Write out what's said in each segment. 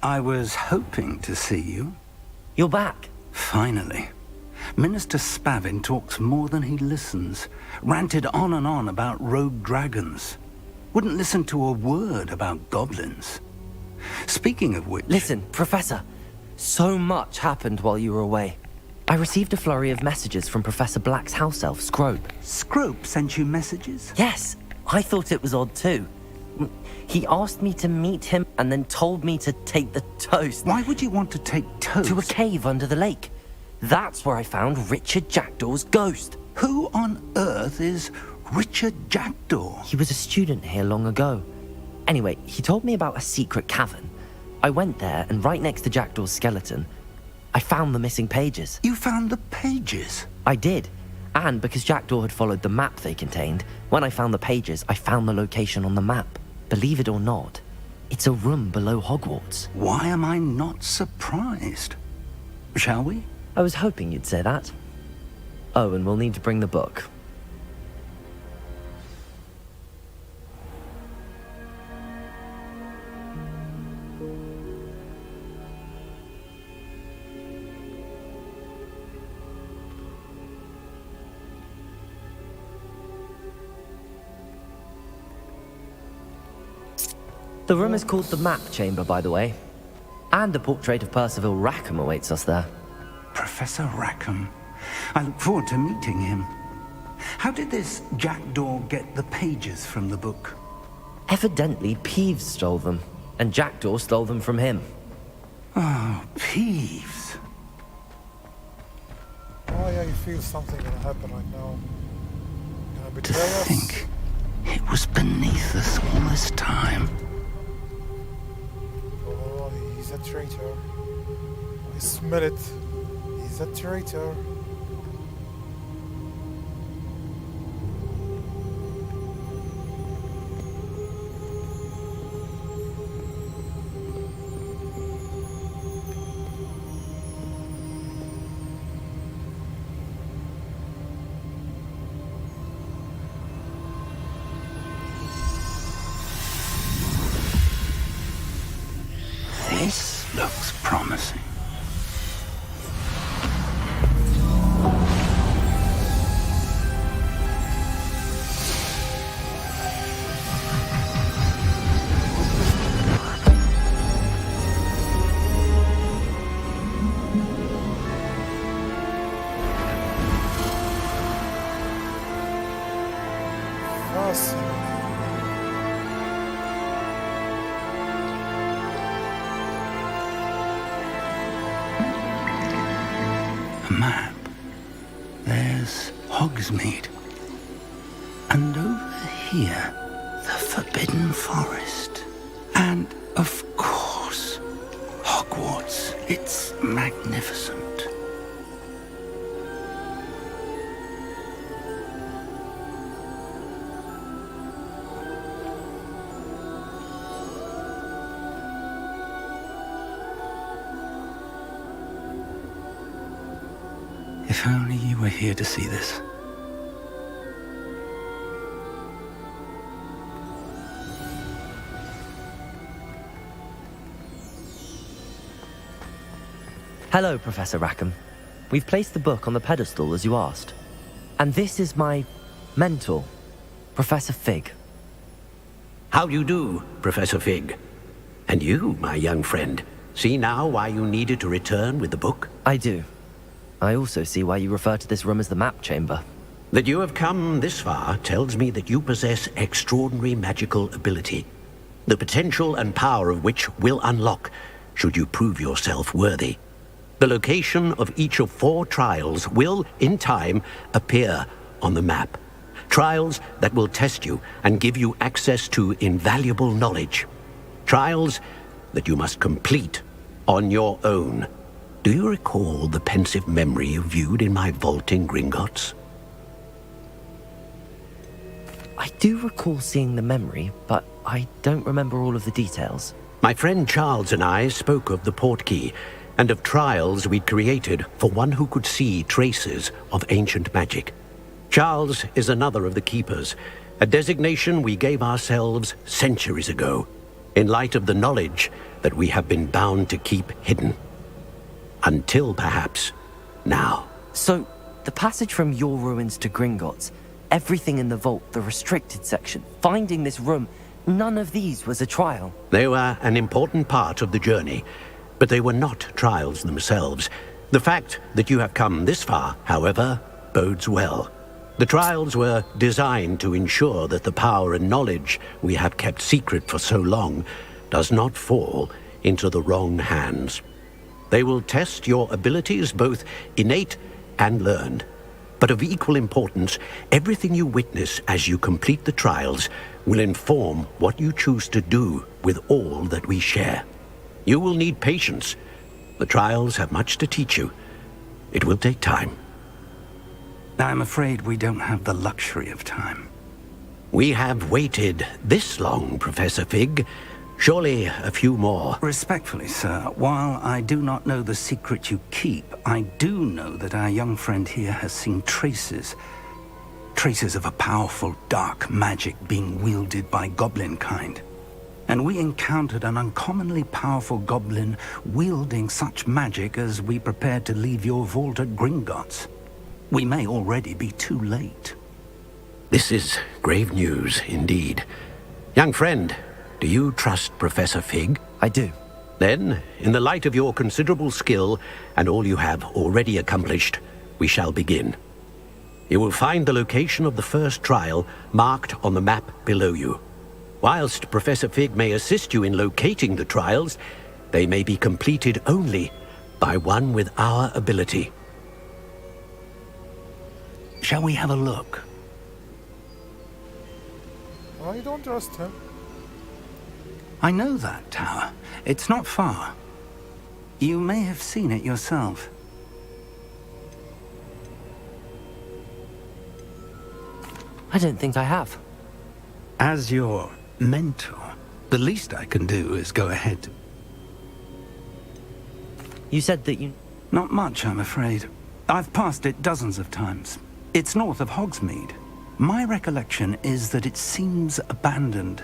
I was hoping to see you. You're back. Finally. Minister Spavin talks more than he listens. Ranted on and on about rogue dragons. Wouldn't listen to a word about goblins. Speaking of which... Listen, Professor. So much happened while you were away. I received a flurry of messages from Professor Black's house elf, Scrope. Scrope sent you messages? Yes. I thought it was odd too. He asked me to meet him and then told me to take the toast. Why would you want to take toast? To a cave under the lake. That's where I found Richard Jackdaw's ghost. Who on earth is Richard Jackdaw? He was a student here long ago. Anyway, he told me about a secret cavern. I went there, and right next to Jackdaw's skeleton, I found the missing pages. You found the pages? I did. And because Jackdaw had followed the map they contained, when I found the pages, I found the location on the map. Believe it or not, it's a room below Hogwarts. Why am I not surprised? Shall we? I was hoping you'd say that. Oh, and we'll need to bring the book. The room is called the Map Chamber, by the way. And a portrait of Percival Rackham awaits us there. Professor Rackham. I look forward to meeting him. How did this Jackdaw get the pages from the book? Evidently, Peeves stole them, and Jackdaw stole them from him. Oh, Peeves. Oh yeah, you feel something gonna happen right now. Gonna To betray us? think it was beneath us all this time. Oh, he's a traitor. I smell it. He's a traitor. This looks promising. Fascinating. A map. There's Hogsmeade. And over here, the Forbidden Forest. And, of course, Hogwarts. It's magnificent. If only you were here to see this. Hello, Professor Rackham. We've placed the book on the pedestal as you asked. And this is my mentor, Professor Fig. How do you do, Professor Fig? And you, my young friend, see now why you needed to return with the book? I do. I also see why you refer to this room as the Map Chamber. That you have come this far tells me that you possess extraordinary magical ability, the potential and power of which will unlock, should you prove yourself worthy. The location of each of 4 trials will, in time, appear on the map. Trials that will test you and give you access to invaluable knowledge. Trials that you must complete on your own. Do you recall the pensive memory you viewed in my vault in Gringotts? I do recall seeing the memory, but I don't remember all of the details. My friend Charles and I spoke of the portkey and of trials we'd created for one who could see traces of ancient magic. Charles is another of the keepers, a designation we gave ourselves centuries ago, in light of the knowledge that we have been bound to keep hidden. Until perhaps now. So, the passage from your ruins to Gringotts, everything in the vault, the restricted section, finding this room, none of these was a trial. They were an important part of the journey, but they were not trials themselves. The fact that you have come this far, however, bodes well. The trials were designed to ensure that the power and knowledge we have kept secret for so long does not fall into the wrong hands. They will test your abilities, both innate and learned. But of equal importance, everything you witness as you complete the trials will inform what you choose to do with all that we share. You will need patience. The trials have much to teach you. It will take time. I'm afraid we don't have the luxury of time. We have waited this long, Professor Fig. Surely a few more. Respectfully, sir, while I do not know the secret you keep, I do know that our young friend here has seen traces. Traces of a powerful dark magic being wielded by goblin kind. And we encountered an uncommonly powerful goblin wielding such magic as we prepared to leave your vault at Gringotts. We may already be too late. This is grave news indeed. Young friend, do you trust Professor Fig? I do. Then, in the light of your considerable skill and all you have already accomplished, we shall begin. You will find the location of the first trial marked on the map below you. Whilst Professor Fig may assist you in locating the trials, they may be completed only by one with our ability. Shall we have a look? I don't trust him. I know that tower. It's not far. You may have seen it yourself. I don't think I have. As your mentor, the least I can do is go ahead. You said that you... Not much, I'm afraid. I've passed it dozens of times. It's north of Hogsmeade. My recollection is that it seems abandoned.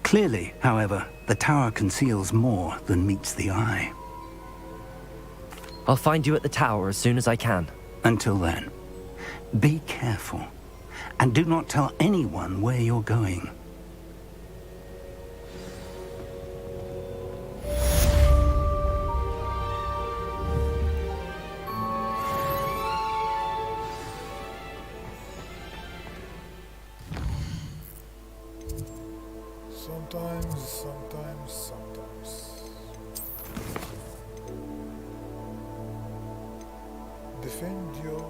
Clearly, however, the tower conceals more than meets the eye. I'll find you at the tower as soon as I can. Until then, be careful, and do not tell anyone where you're going. Sometimes. Defend your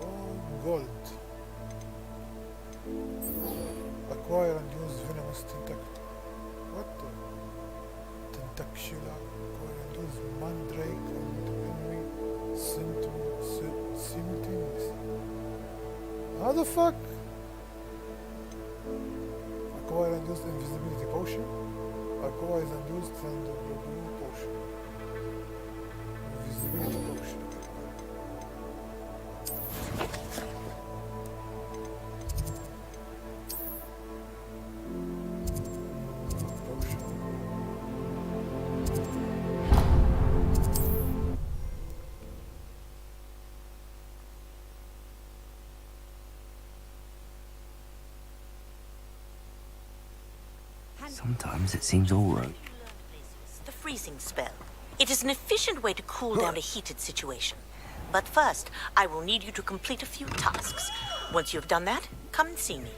own gold. Acquire and use venomous tentacle. What the? Tentacula. Acquire and use mandrake and enemy simultaneously. How the fuck? Acquire and use invisibility potion. Acquire and use thunder blue potion. Invisibility potion. Sometimes it seems all right. The freezing spell. It is an efficient way to cool down a heated situation. But first, I will need you to complete a few tasks. Once you have done that, come and see me.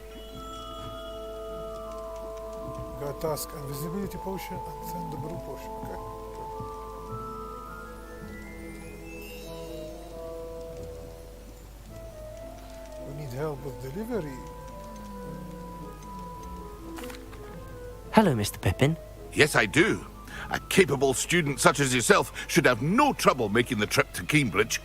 Got task invisibility potion and thunder brew potion. Okay. We need help with delivery. Hello, Mr. Pippin. Yes, I do. A capable student such as yourself should have no trouble making the trip to Cambridge.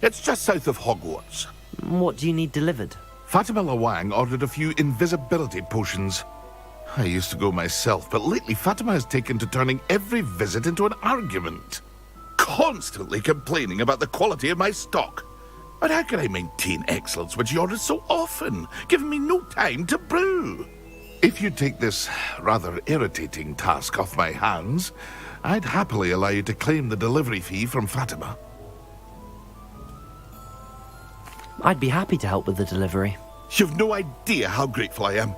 It's just south of HogWarts. What do you need delivered? Fatima Lawang ordered a few invisibility potions. I used to go myself, but lately Fatima has taken to turning every visit into an argument. Constantly complaining about the quality of my stock. But how can I maintain excellence when she orders so often, giving me no time to brew? If you take this rather irritating task off my hands, I'd happily allow you to claim the delivery fee from Fatima. I'd be happy to help with the delivery. You've no idea how grateful I am.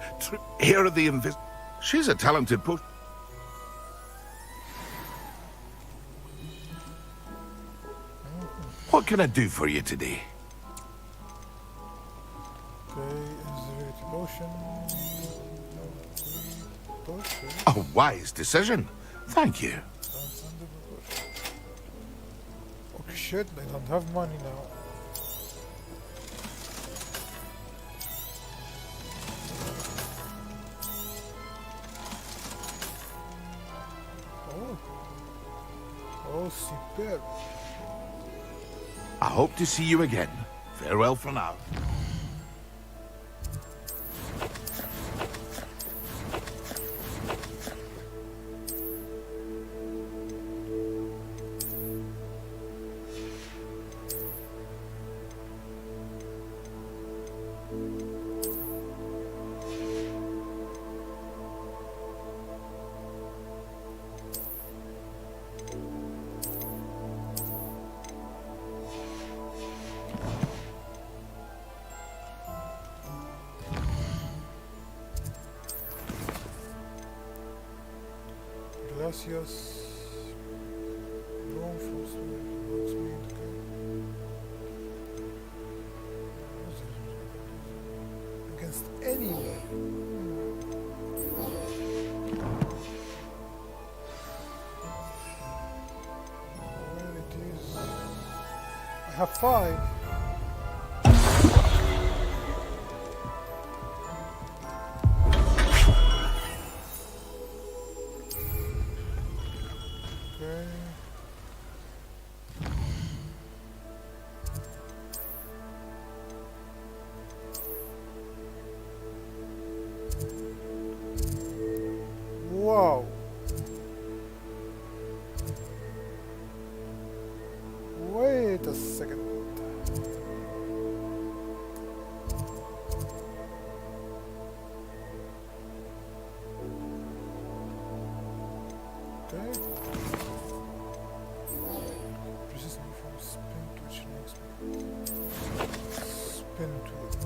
Here are the She's a talented What can I do for you today? Okay, invisibility potion. Potion. A wise decision. Thank you. Transcendable potion. Oh shit, I don't have money now. Oh, superb. I hope to see you again. Farewell for now. Gracias. Broom from Sweet. Against anyone. Where it is? I have 5. Wow. Wait a second. Okay. Resist me from spin to which next spin to it.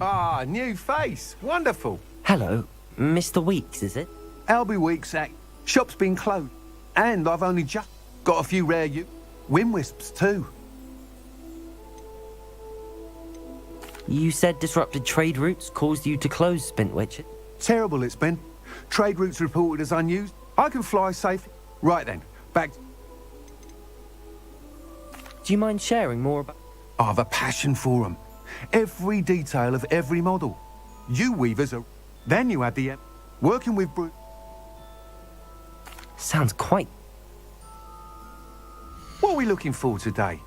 Ah, new face. Wonderful. Hello, Mr. Weeks, is it? Albie Weeks act. Shop's been closed. And I've only just got a few rare wind wisps too. You said disrupted trade routes caused you to close Spintwitch. Terrible it's been. Trade routes reported as unused. I can fly safe. Right then, back. Do you mind sharing more about... I've a passion for them. Every detail of every model. You weavers are... Then you had the... Working with... Sounds quite... What are we looking for today?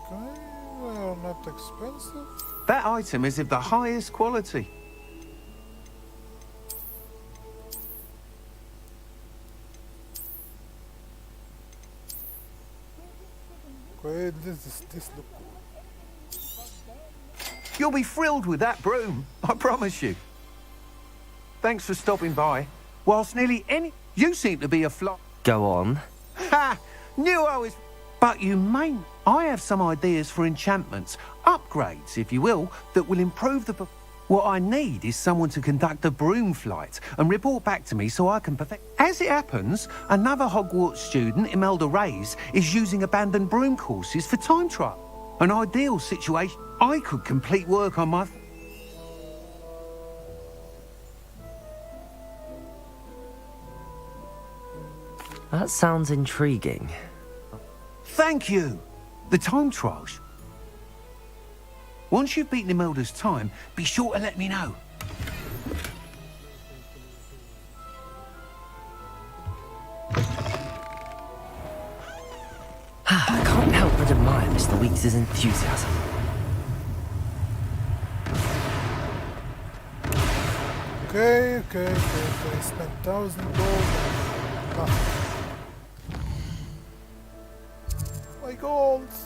Okay, well, not expensive. That item is of the highest quality. Okay, this look cool. You'll be thrilled with that broom, I promise you. Thanks for stopping by. Whilst nearly any... You seem to be a flop. Go on. Ha! Knew I was... But you may... I have some ideas for enchantments, upgrades, if you will, that will improve the... What I need is someone to conduct a broom flight and report back to me so I can perfect... As it happens, another HogWarts student, Imelda Reyes, is using abandoned broom courses for time trial. An ideal situation. I could complete work on my... That sounds intriguing. Thank you! The time trials. Once you've beaten Imelda's time, be sure to let me know. I can't help but admire Mr. Weeks' enthusiasm. Okay. Spent $1,000 on nothing. My goals.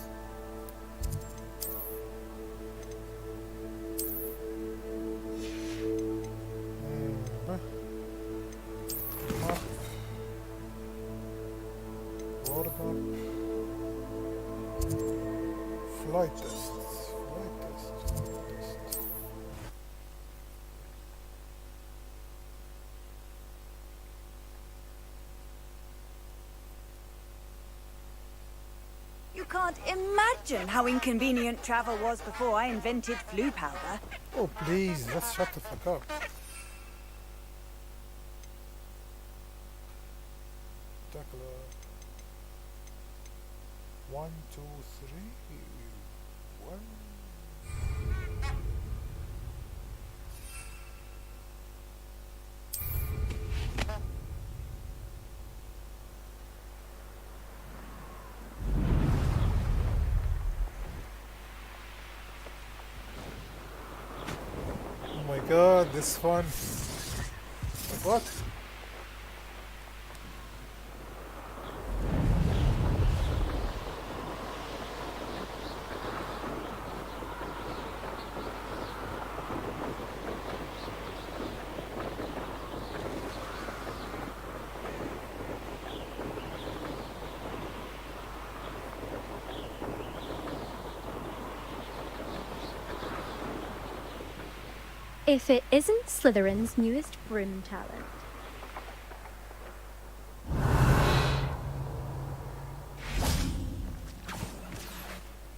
Flight tests. You can't imagine how inconvenient travel was before I invented flu powder. Oh please, let's shut the fuck up. Tackle 1, 2, 3, 1. Oh my god, this fun. What? If it isn't Slytherin's newest broom talent.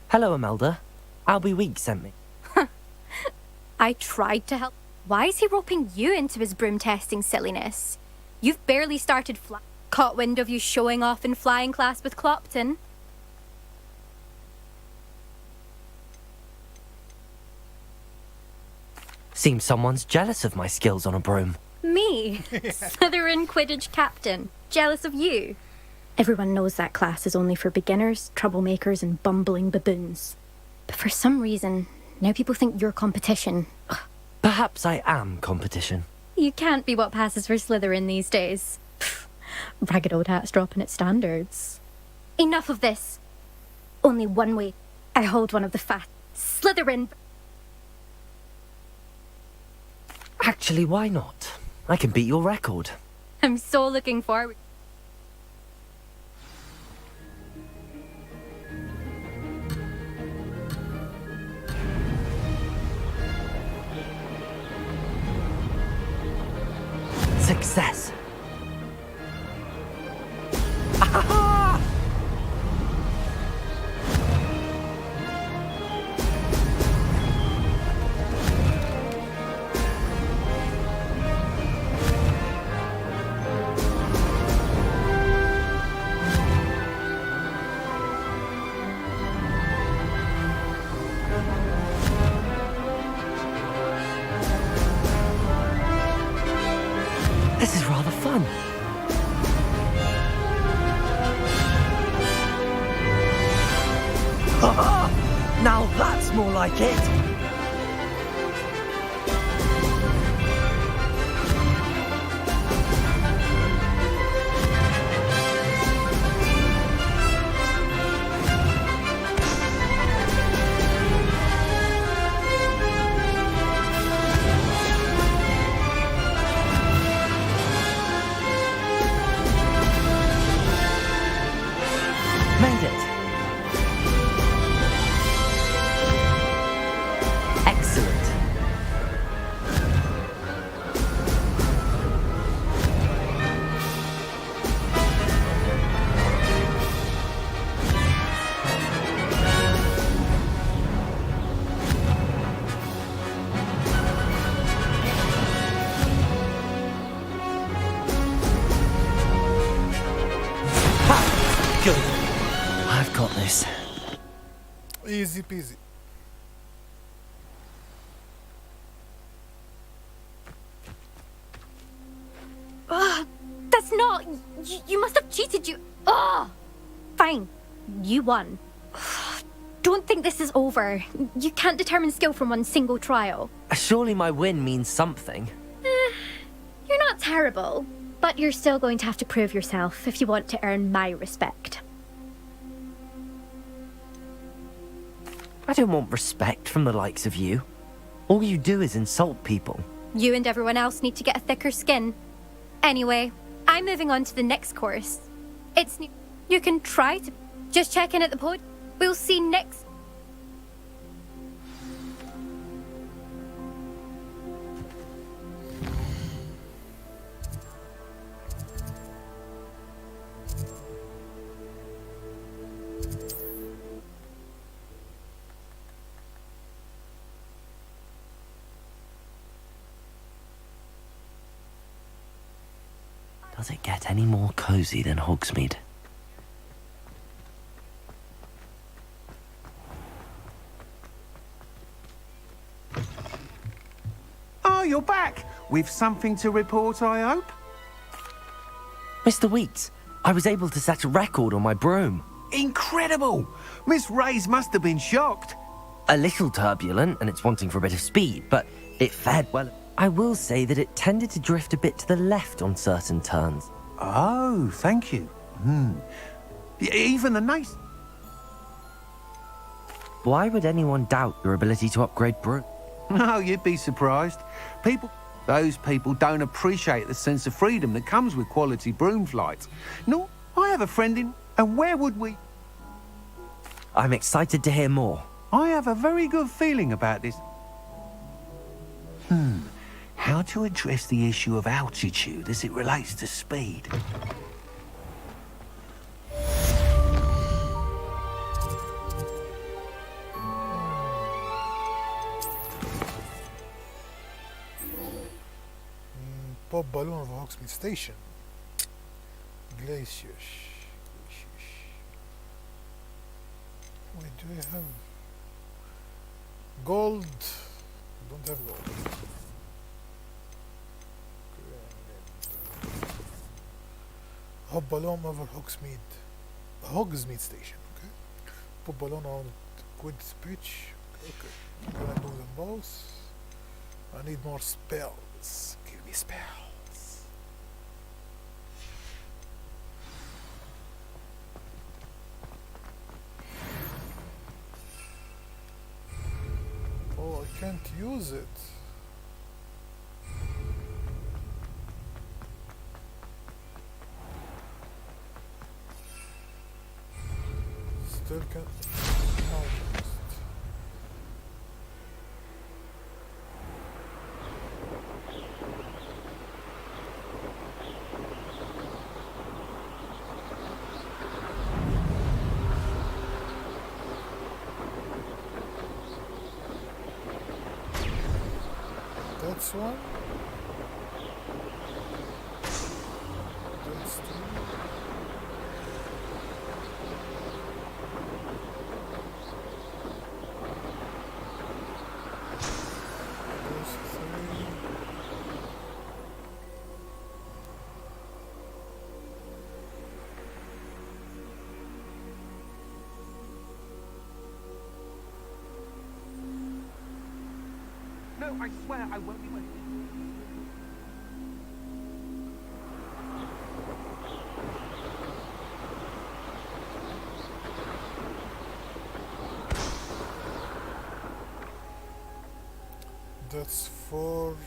Hello, Imelda. Albie Weeks sent me. I tried to help. Why is he roping you into his broom testing silliness? You've barely started caught wind of you showing off in flying class with Clopton. Seems someone's jealous of my skills on a broom. Me? Slytherin Quidditch captain. Jealous of you? Everyone knows that class is only for beginners, troublemakers, and bumbling baboons. But for some reason, now people think you're competition. Ugh. Perhaps I am competition. You can't be what passes for Slytherin these days. Pfft, ragged old hat's dropping its standards. Enough of this. Only one way. I hold one of the fat Slytherin. Actually, why not? I can beat your record. I'm so looking forward. Success. Ah-ha-ha! This is rather fun. Now that's more like it. Made it. Excellent. got this. Easy peasy. That's not... You must have cheated, you... Ugh! Fine. You won. Don't think this is over. You can't determine skill from one single trial. Surely my win means something. You're not terrible, but you're still going to have to prove yourself if you want to earn my respect. I don't want respect from the likes of you. All you do is insult people. You and everyone else need to get a thicker skin. Anyway, I'm moving on to the next course. It's new. You can try to... Just check in at the pod. We'll see next... Does it get any more cozy than Hogsmeade? Oh, you're back! With something to report, I hope? Mr. Weeks, I was able to set a record on my broom. Incredible! Miss Reyes must have been shocked. A little turbulent, and it's wanting for a bit of speed, but it fared well. I will say that it tended to drift a bit to the left on certain turns. Oh, thank you. Even the nice... Why would anyone doubt your ability to upgrade broom? Oh, you'd be surprised. Those people don't appreciate the sense of freedom that comes with quality broom flights. No, I have a friend in... And where would we... I'm excited to hear more. I have a very good feeling about this. How to address the issue of altitude as it relates to speed. Pop balloon of Hogsmeade Station. Glaciers. Wait, do I have gold? Don't have gold. Hop balloon over Hogsmeade Station. Okay. Pop balloon on Quid's pitch. Okay. I'm gonna do them both. I need more spells. Give me spells. Oh, I can't use it. Still can't. Almost. That's one. That's two. That's three. No, I swear I won't be waiting. That's four.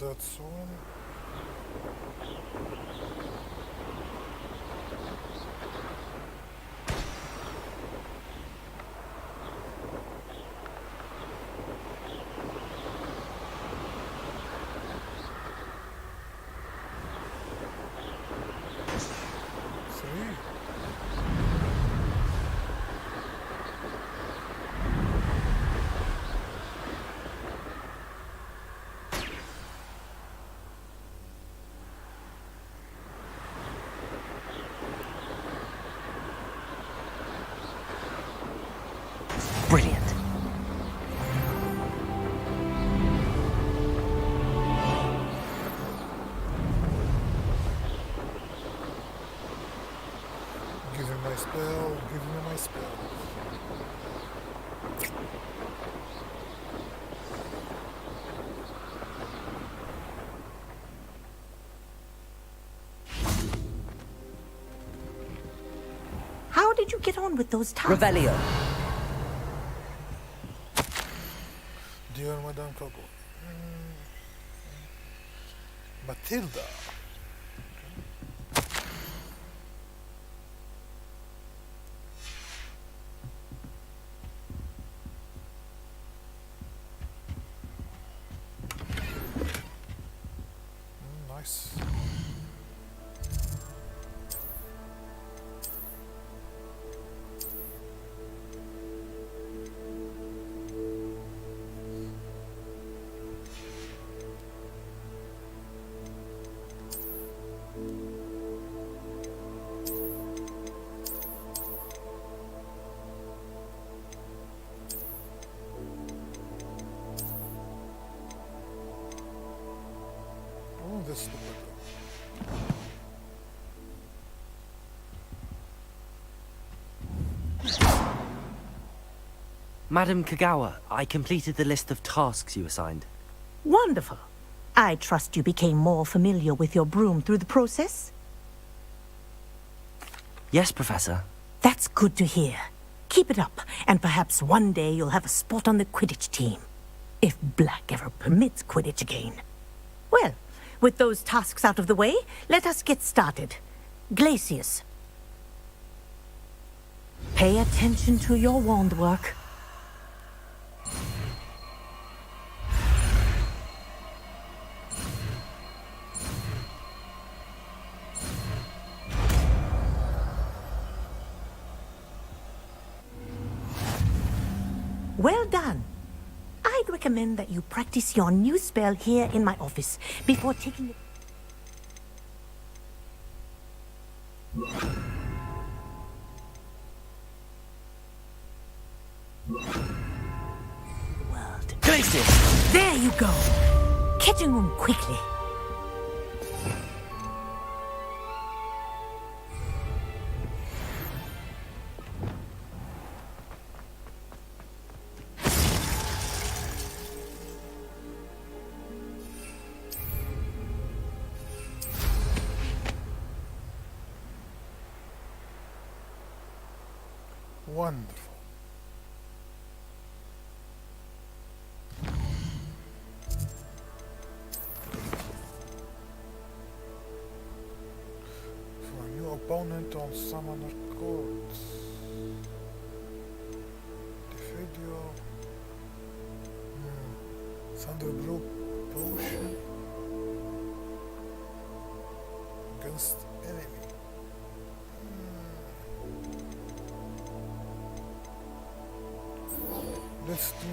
that soon. Three. Brilliant. Give him my spell, give me my spell. How did you get on with those tasks? Revelio. Dear Madame Coco. Matilda. Nice. Oh, this is the window. Madam Kagawa, I completed the list of tasks you assigned. Wonderful. I trust you became more familiar with your broom through the process? Yes, Professor. That's good to hear. Keep it up, and perhaps one day you'll have a spot on the Quidditch team. If Black ever permits Quidditch again. Well, with those tasks out of the way, let us get started. Glacius. Pay attention to your wand work. Well done. I'd recommend that you practice your new spell here in my office before taking it. World. Glacius! There you go. Catching on quickly. Wonderful. For a new opponent on Summoner Court. Defedio. Thunderbrew Potion. Against enemy. Let's do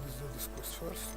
let's do this quest first.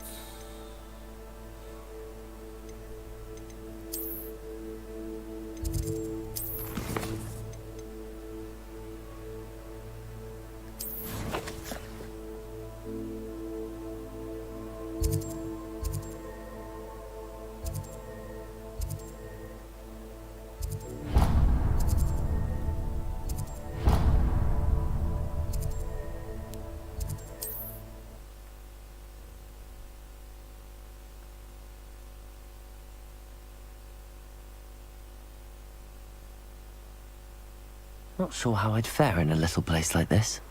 Not sure how I'd fare in a little place like this.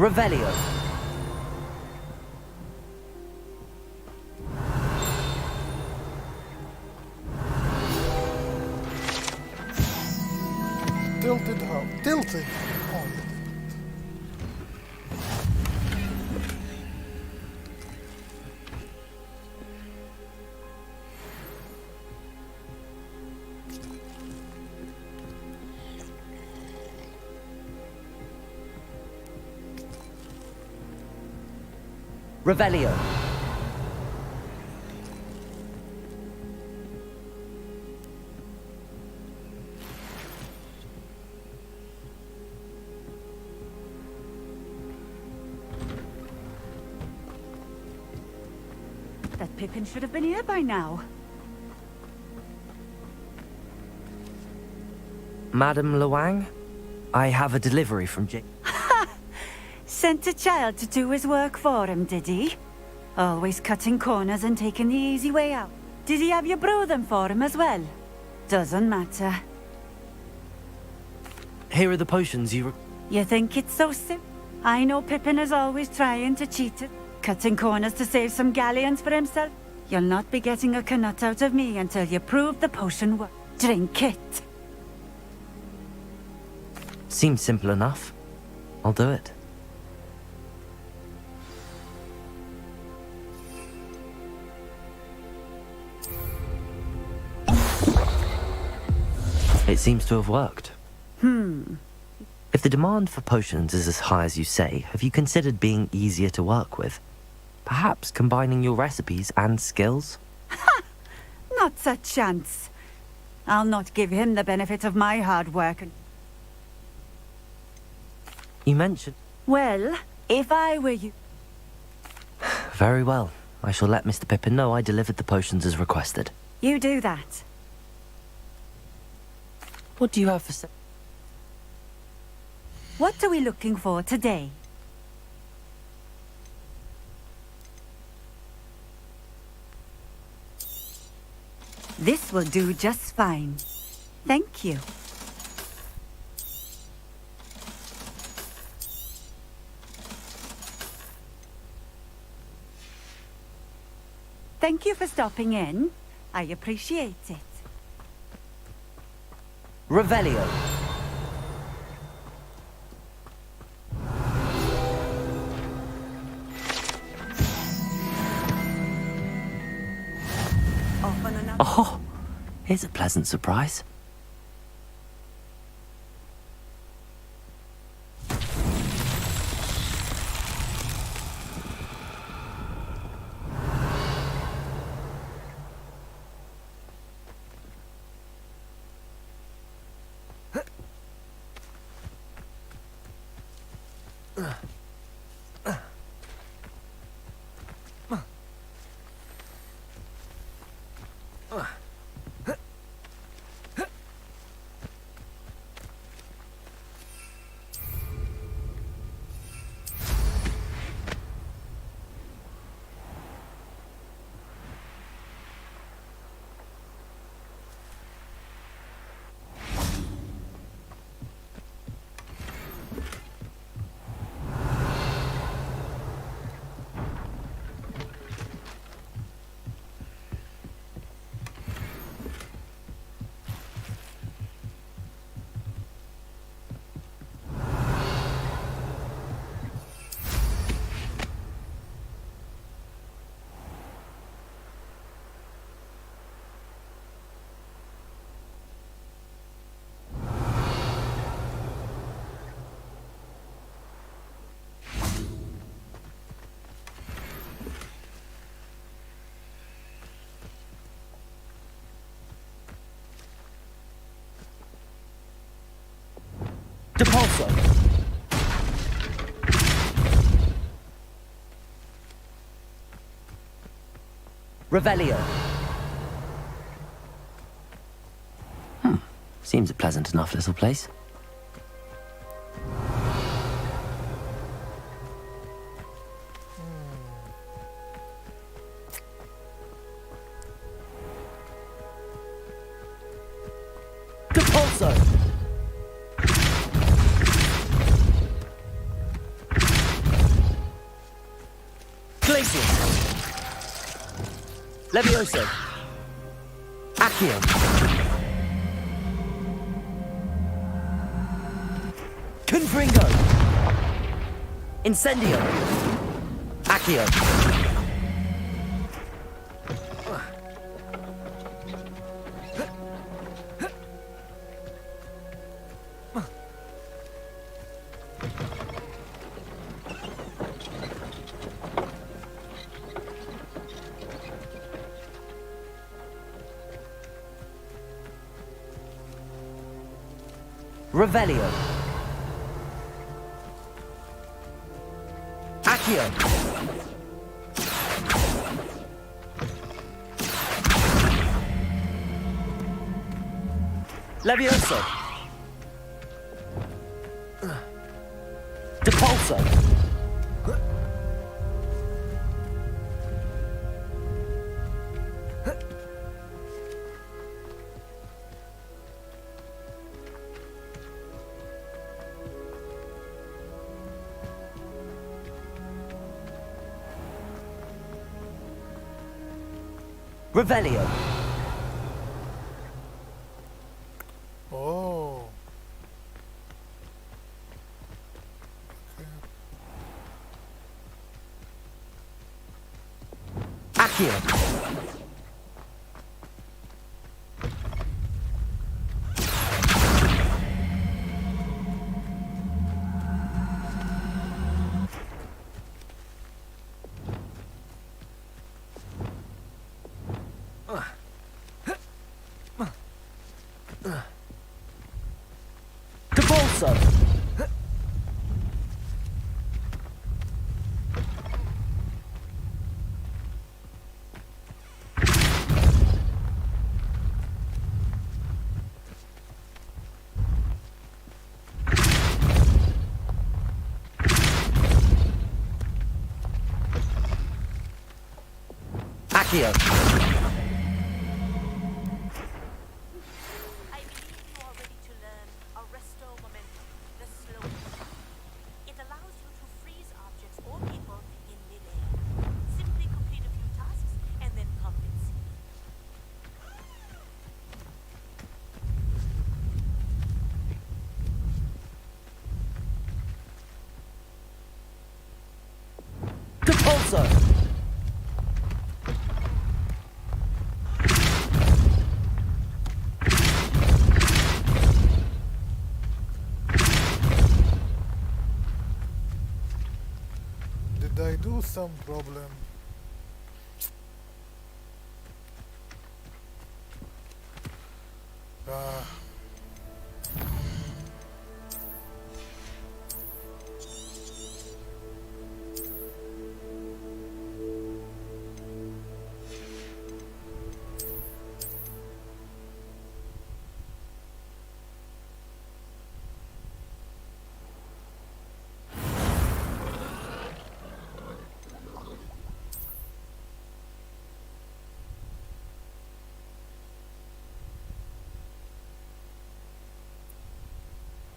Revelio. Tilted how? Tilted! Oh, yeah. Revelio. That Pippin should have been here by now. Madam Luang, I have a delivery from J. Sent a child to do his work for him, did he? Always cutting corners and taking the easy way out. Did he have you brew them for him as well? Doesn't matter. Here are the potions you You think it's so simple? I know Pippin is always trying to cheat it, cutting corners to save some galleons for himself. You'll not be getting a canut out of me until you prove the potion works. Drink it. Seems simple enough. I'll do it. It seems to have worked. If the demand for potions is as high as you say, have you considered being easier to work with? Perhaps combining your recipes and skills? Not a chance. I'll not give him the benefit of my hard work. You mentioned... Well, if I were you... Very well. I shall let Mr. Pippin know I delivered the potions as requested. You do that. What do you have for... What are we looking for today? This will do just fine. Thank you. Thank you for stopping in. I appreciate it. Revelio. Oh, here's a pleasant surprise. Depulso. Revelio. Seems a pleasant enough little place. Depulso. Glacium. Levioso. Accio. Confringo. Incendio. Accio. Revelio. Accio. Levioso. Depulso. Revelio. Oh. Accio. Depulso. Accio. I believe you are ready to learn Arresto Momentum, the slow motion. It allows you to freeze objects or people in midair. Simply complete a few tasks and then compensate. Depulso. Did I do some problem? Ah.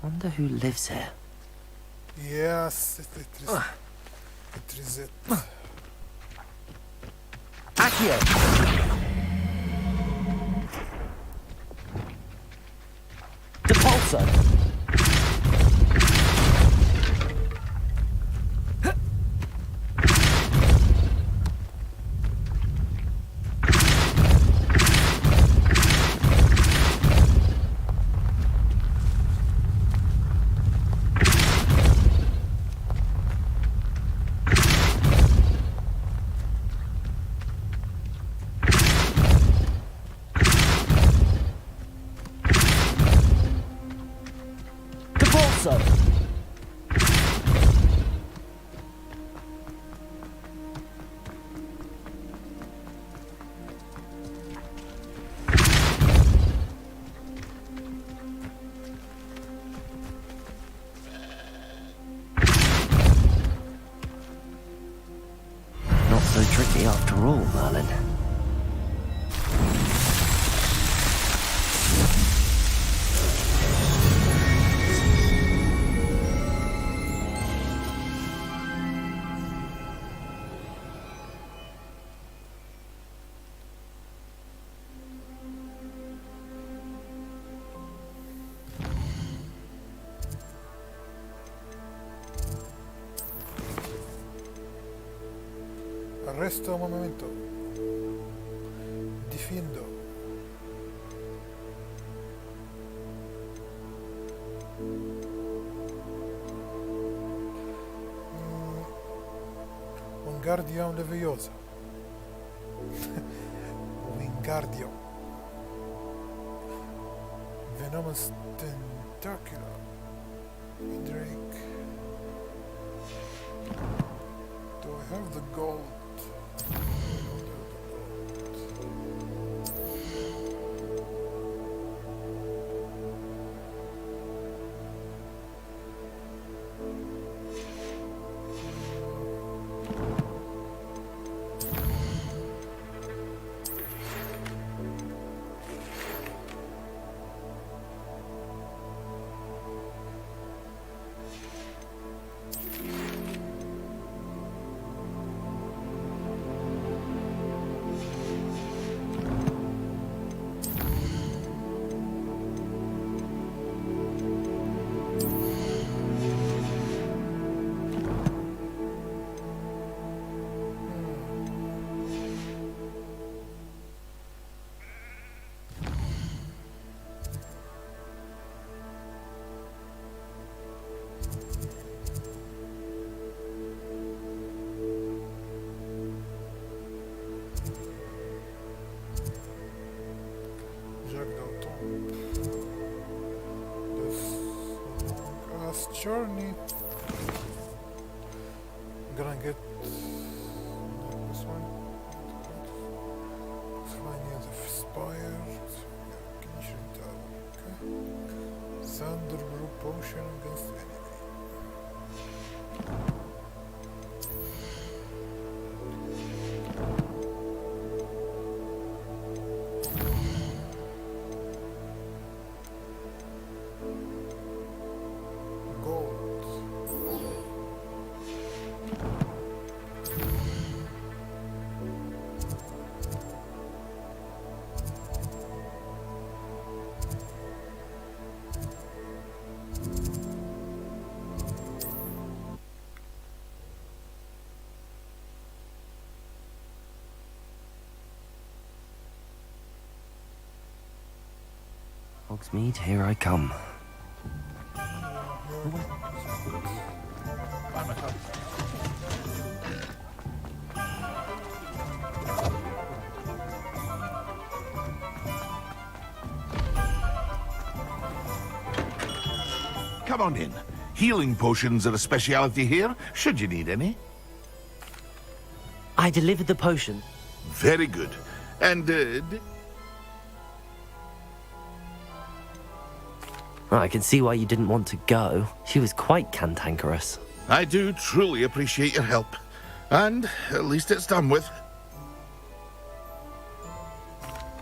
Wonder who lives here. Yes, it is it. Accio. Depulso. Depulso. Not so tricky after all, Merlin. Arresto un momento. Defiendo. Wingardium Leviosa. Wingardium. Venomous Tentacula. Drake. Do I have the gold? Journey. I'm gonna get this one. Let's find near the spire. Ancient tower. Okay. Thunder brew potion against enemy. Hogsmeade, here I come. Come on in. Healing potions are a speciality here, should you need any. I delivered the potion. Very good. And, I can see why you didn't want to go. She was quite cantankerous. I do truly appreciate your help. And at least it's done with.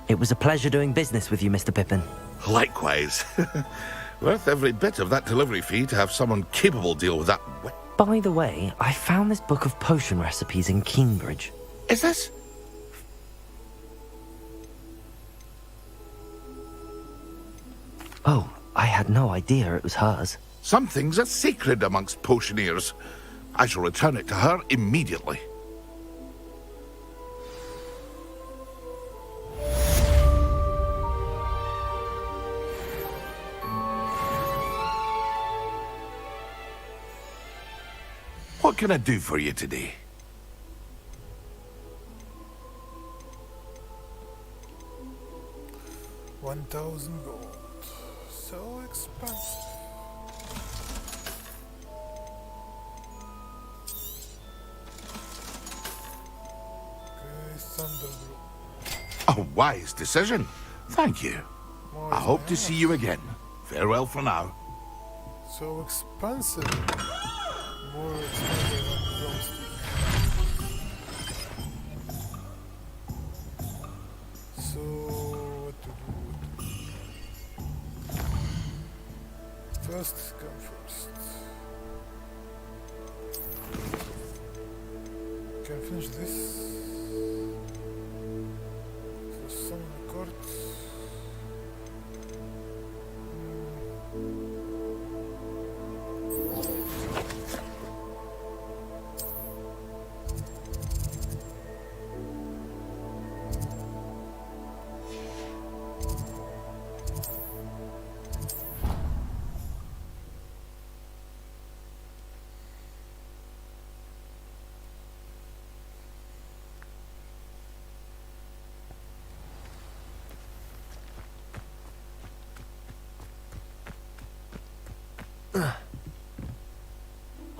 It was a pleasure doing business with you, Mr. Pippin. Likewise. Worth every bit of that delivery fee to have someone capable deal with that. By the way, I found this book of potion recipes in Cambridge. Is this? Oh, I had no idea it was hers. Some things are sacred amongst potioneers. I shall return it to her immediately. What can I do for you today? $1,000 gold. So expensive. Okay, Thunderbrew. A wise decision. Thank you. I hope to see you again. Farewell for now. So expensive. More expensive than roasting. So what to do? First come first. Can finish this. So summon a court.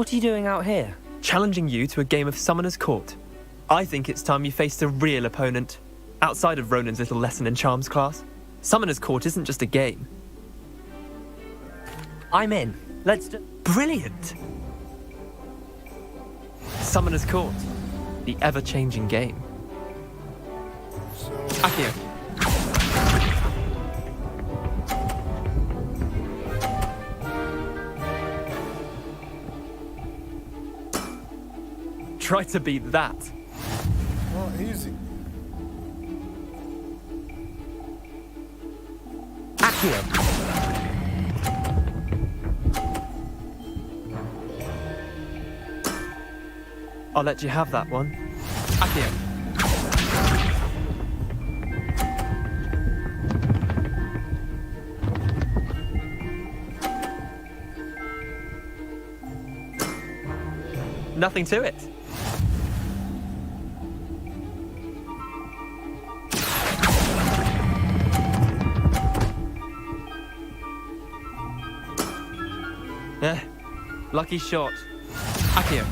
What are you doing out here? Challenging you to a game of Summoner's Court. I think it's time you faced a real opponent. Outside of Ronan's little lesson in charms class. Summoner's Court isn't just a game. I'm in. Let's do... Brilliant! Summoner's Court. The ever-changing game. So, Accio. Try to beat that. oh, easy. Accio. I'll let you have that one. Accio. Nothing to it. Lucky shot. Accio.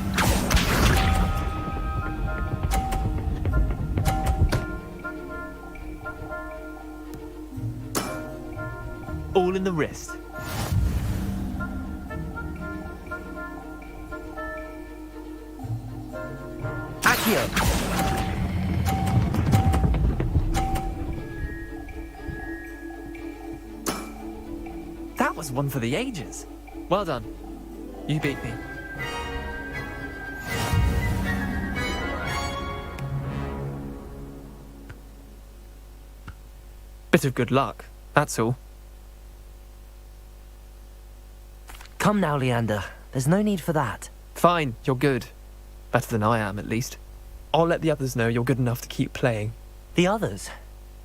All in the wrist. Accio. That was one for the ages. Well done. You beat me. Bit of good luck, that's all. Come now, Leander. There's no need for that. Fine, you're good. Better than I am, at least. I'll let the others know you're good enough to keep playing. The others?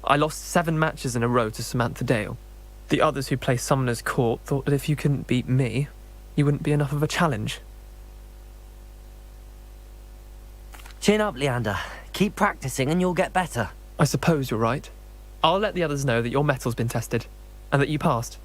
I lost 7 matches in a row to Samantha Dale. The others who play Summoner's Court thought that if you couldn't beat me, you wouldn't be enough of a challenge. Chin up, Leander. Keep practicing and you'll get better. I suppose you're right. I'll let the others know that your metal's been tested, and that you passed.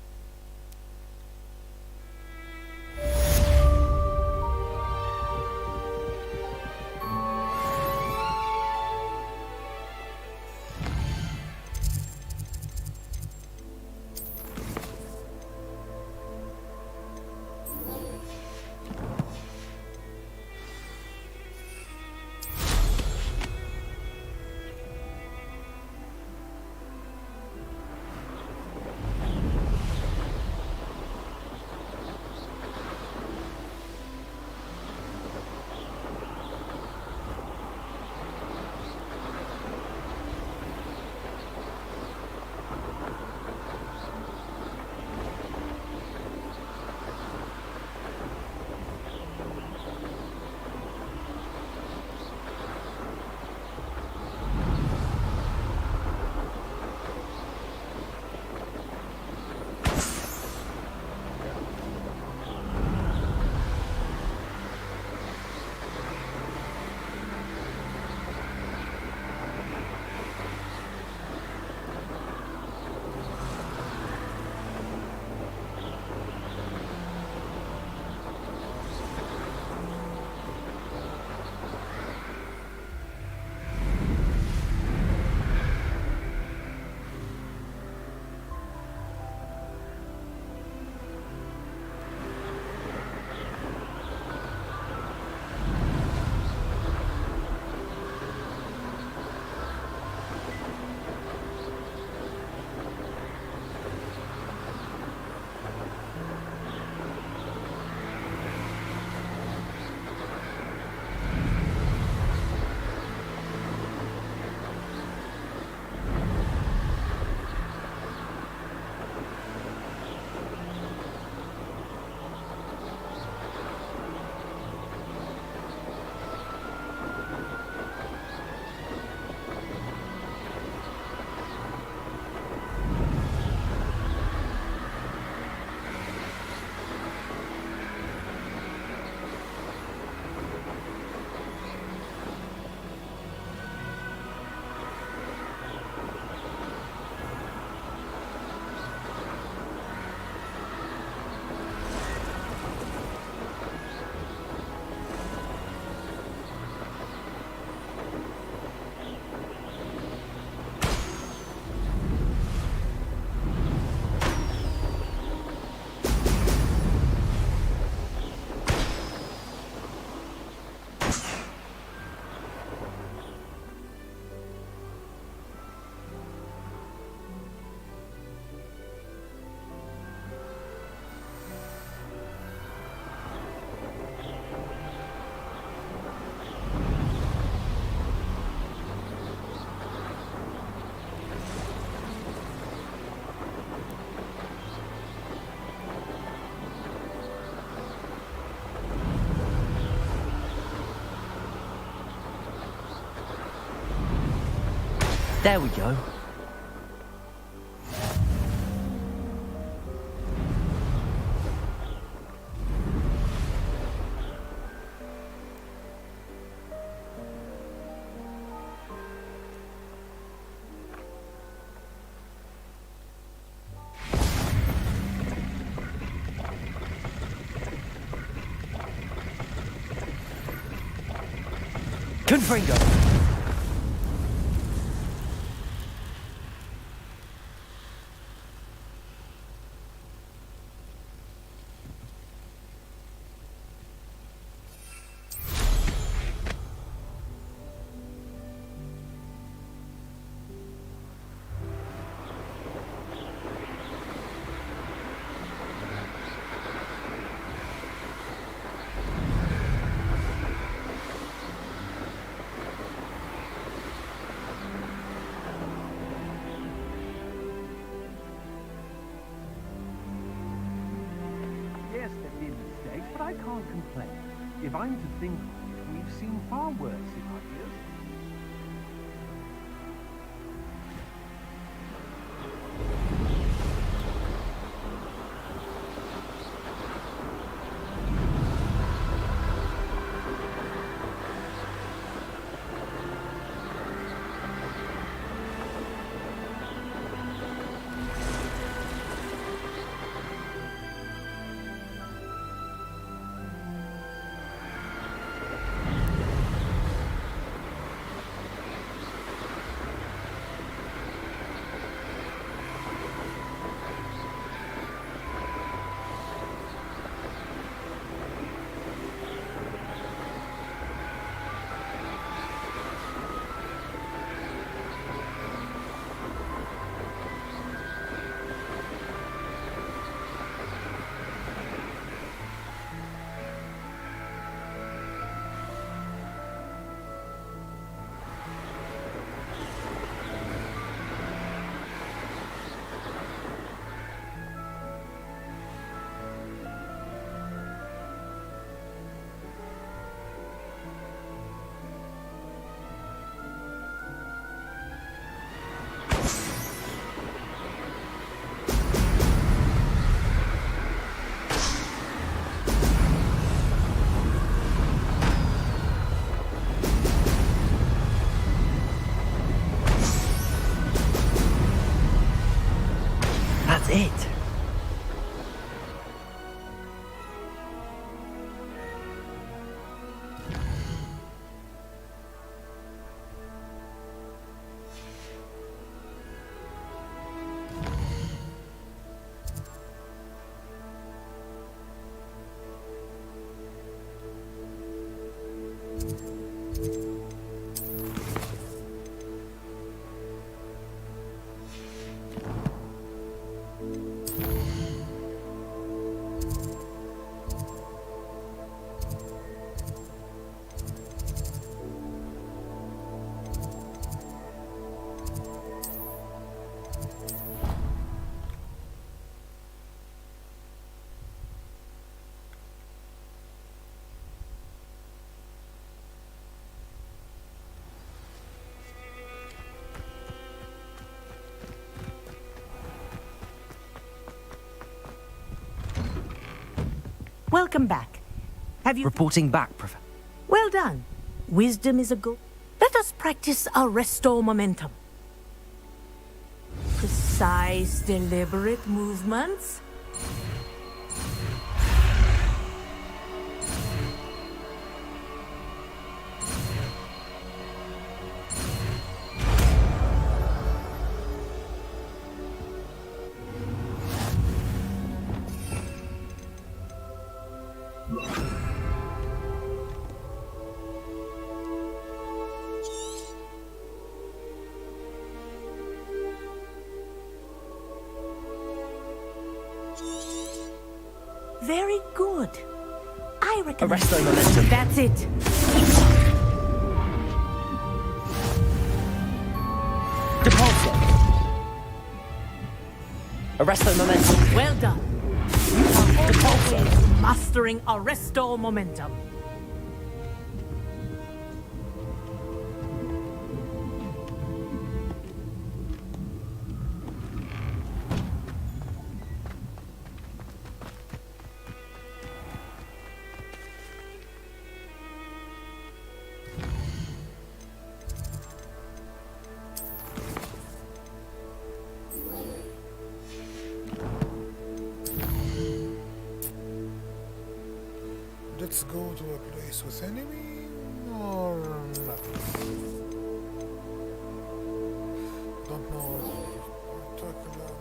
There we go. Confringo. Yes, there've been mistakes, but I can't complain. If I'm to think of it, we've seen far worse in our years. That's it. Welcome back. Have you... Reporting back, Professor. Well done. Wisdom is a goal. Let us practice arresto momentum. Precise, deliberate movements. Very good. I reckon... Arresto momentum. That's it. Depulso. Arresto momentum. Well done. You are always mastering arresto momentum. to a place with enemy or nothing? Don't know what I'm talking about.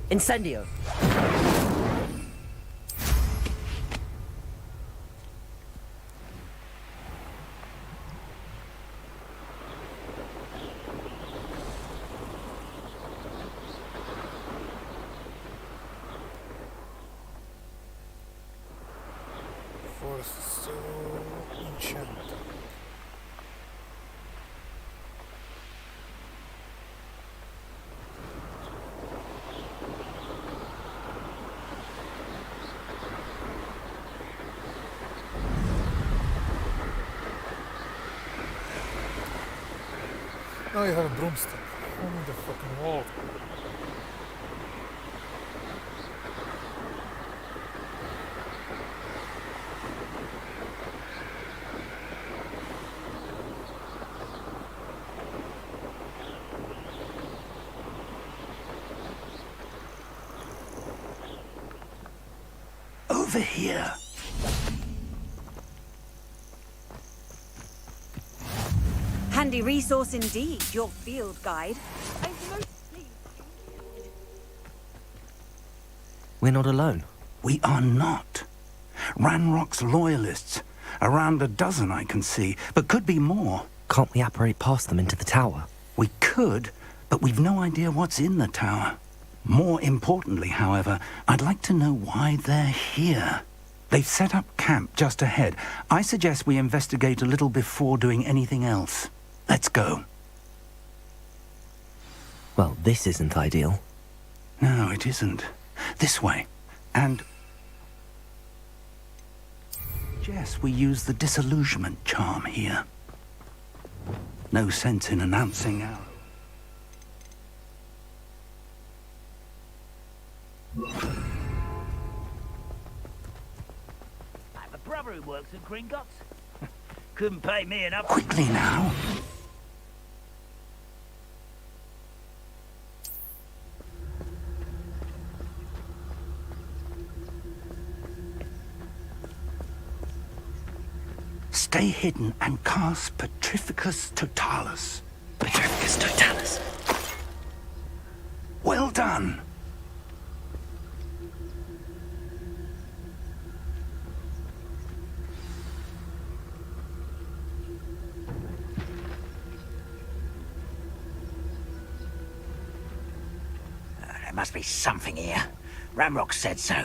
Incendio. Forest is so enchanted. Now you have a broomstick. Oh, the fucking wall. Over here. Handy resource indeed, your field guide. We're not alone. We are not. Ranrock's loyalists. Around a dozen I can see, but could be more. Can't we apparate past them into the tower? We could, but we've no idea what's in the tower. More importantly, however, I'd like to know why they're here. They've set up camp just ahead. I suggest we investigate a little before doing anything else. Let's go. Well, this isn't ideal. No, it isn't. This way. And... Jess, we use the disillusionment charm here. No sense in announcing our... I have a brother who works at Gringotts. Couldn't pay me enough. Quickly now. Stay hidden and cast Petrificus Totalis. Petrificus Totalis. Well done. There must be something here. Ramrock said so.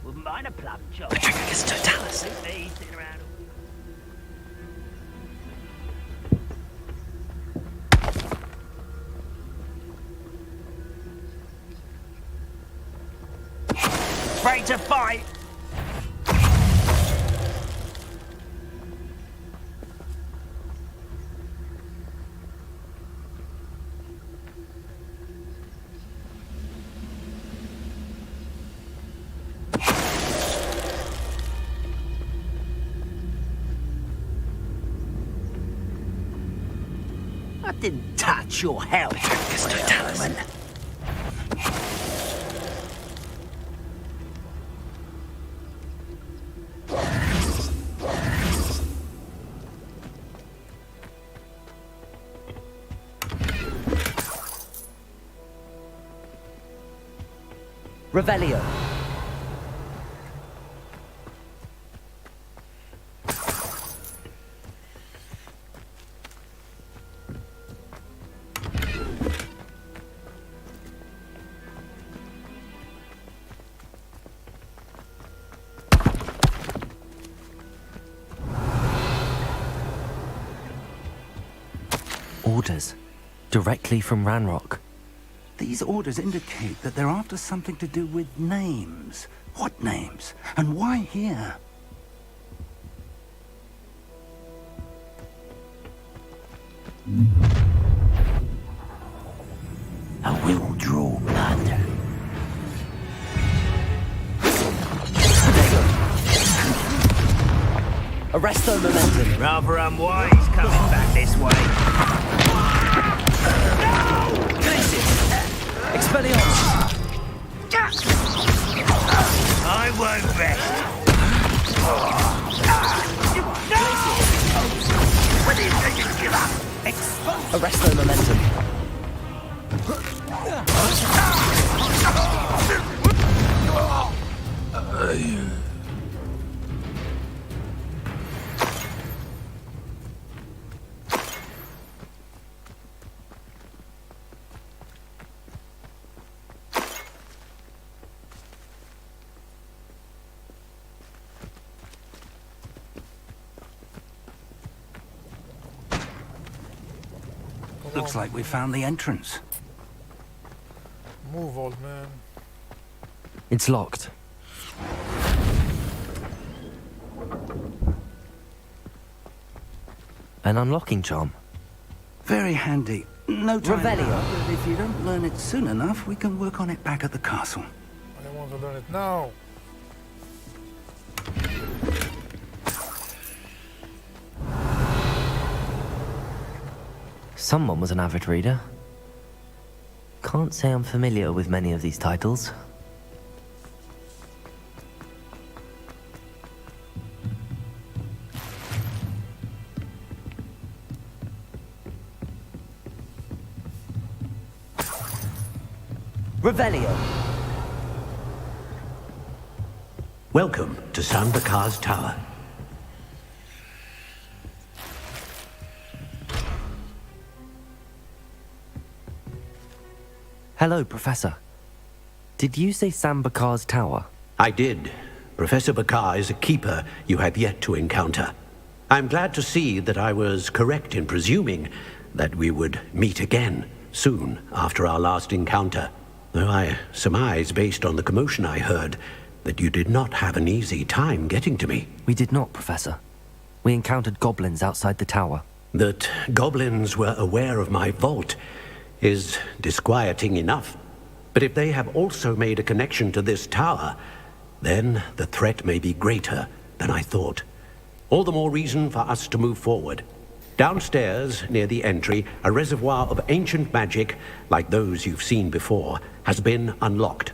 Wouldn't mind a plum job. Petrificus Totalis. Me sitting around. Afraid to fight. I didn't touch your health. Petrificus Totalis. Revelio. Orders. Directly from Ranrock. These orders indicate that they're after something to do with names. What names? And why here? I will draw blood. Arrest their momentum. Rather unwise coming back this way. Expelliarmus! I won't rest. When do you think you give up? Arrest their momentum. Looks like we found the entrance. Move, old man. It's locked. An unlocking charm. Very handy. No time Revelio. now, but if you don't learn it soon enough, we can work on it back at the castle. I want to learn it now. Someone was an avid reader. Can't say I'm familiar with many of these titles. Revelio. Welcome to San Bakar's Tower. Hello, Professor. Did you say Sam Bakar's tower? I did. Professor Bakar is a keeper you have yet to encounter. I'm glad to see that I was correct in presuming that we would meet again soon after our last encounter. Though I surmise, based on the commotion I heard, that you did not have an easy time getting to me. We did not, Professor. We encountered goblins outside the tower. That goblins were aware of my vault is disquieting enough. But if they have also made a connection to this tower, then the threat may be greater than I thought. All the more reason for us to move forward. Downstairs, near the entry, a reservoir of ancient magic, like those you've seen before, has been unlocked.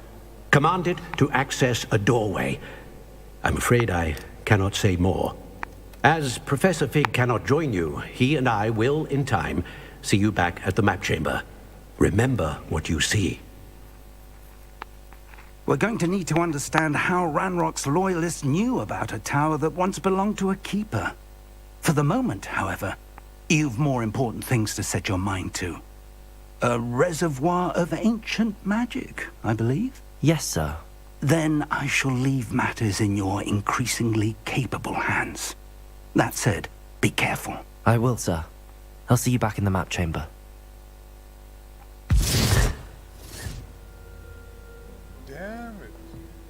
Commanded to access a doorway. I'm afraid I cannot say more. As Professor Fig cannot join you, he and I will, in time, see you back at the map chamber. Remember what you see. We're going to need to understand how Ranrock's loyalists knew about a tower that once belonged to a keeper. For the moment, however, you've more important things to set your mind to. A reservoir of ancient magic, I believe? Yes, sir. Then I shall leave matters in your increasingly capable hands. That said, be careful. I will, sir. I'll see you back in the map chamber. Damn it.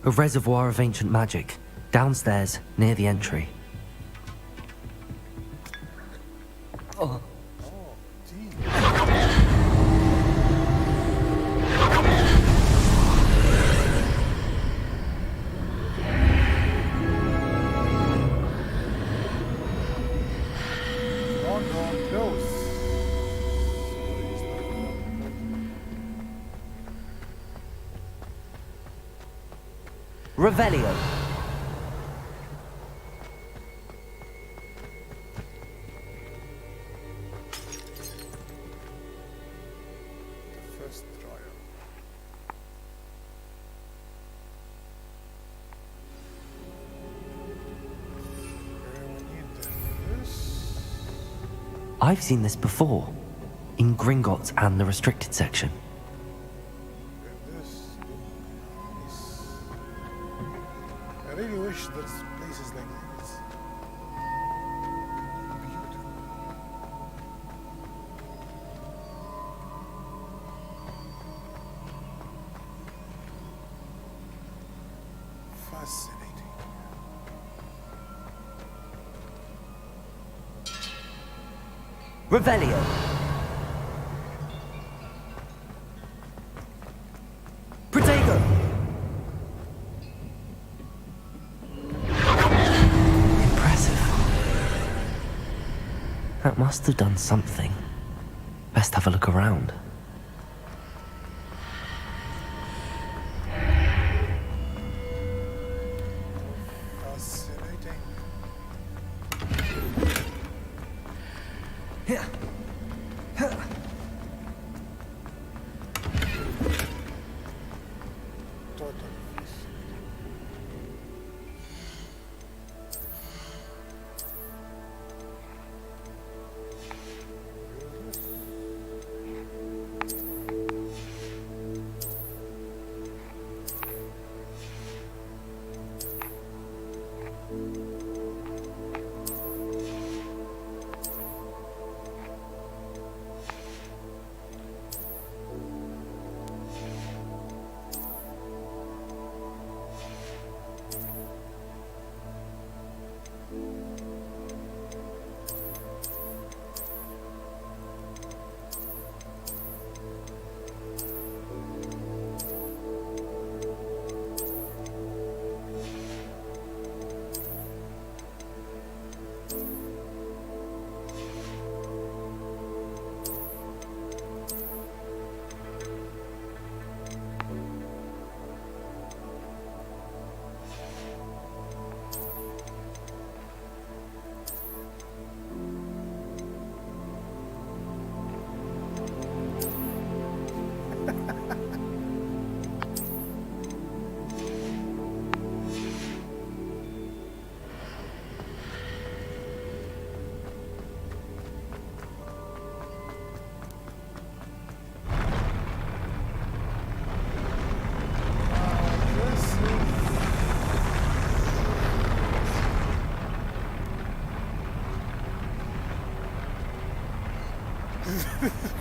A reservoir of ancient magic, downstairs, near the entry. Oh, gee. Don't close. Revelio. First trial. Okay, we need this. I've seen this before. In Gringotts and the restricted section. And this look nice. I really wish there's places like this. Beautiful. Fascinating. Revelio. Protego. Impressive. That must have done something. Best have a look around. Fascinating. Totally fascinating.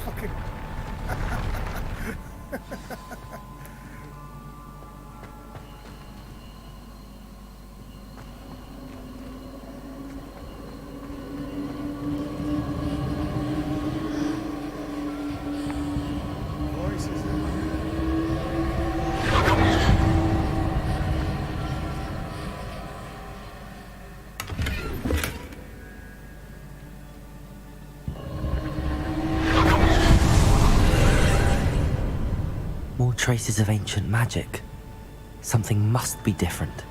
Fucking. Voices. More traces of ancient magic. Something must be different.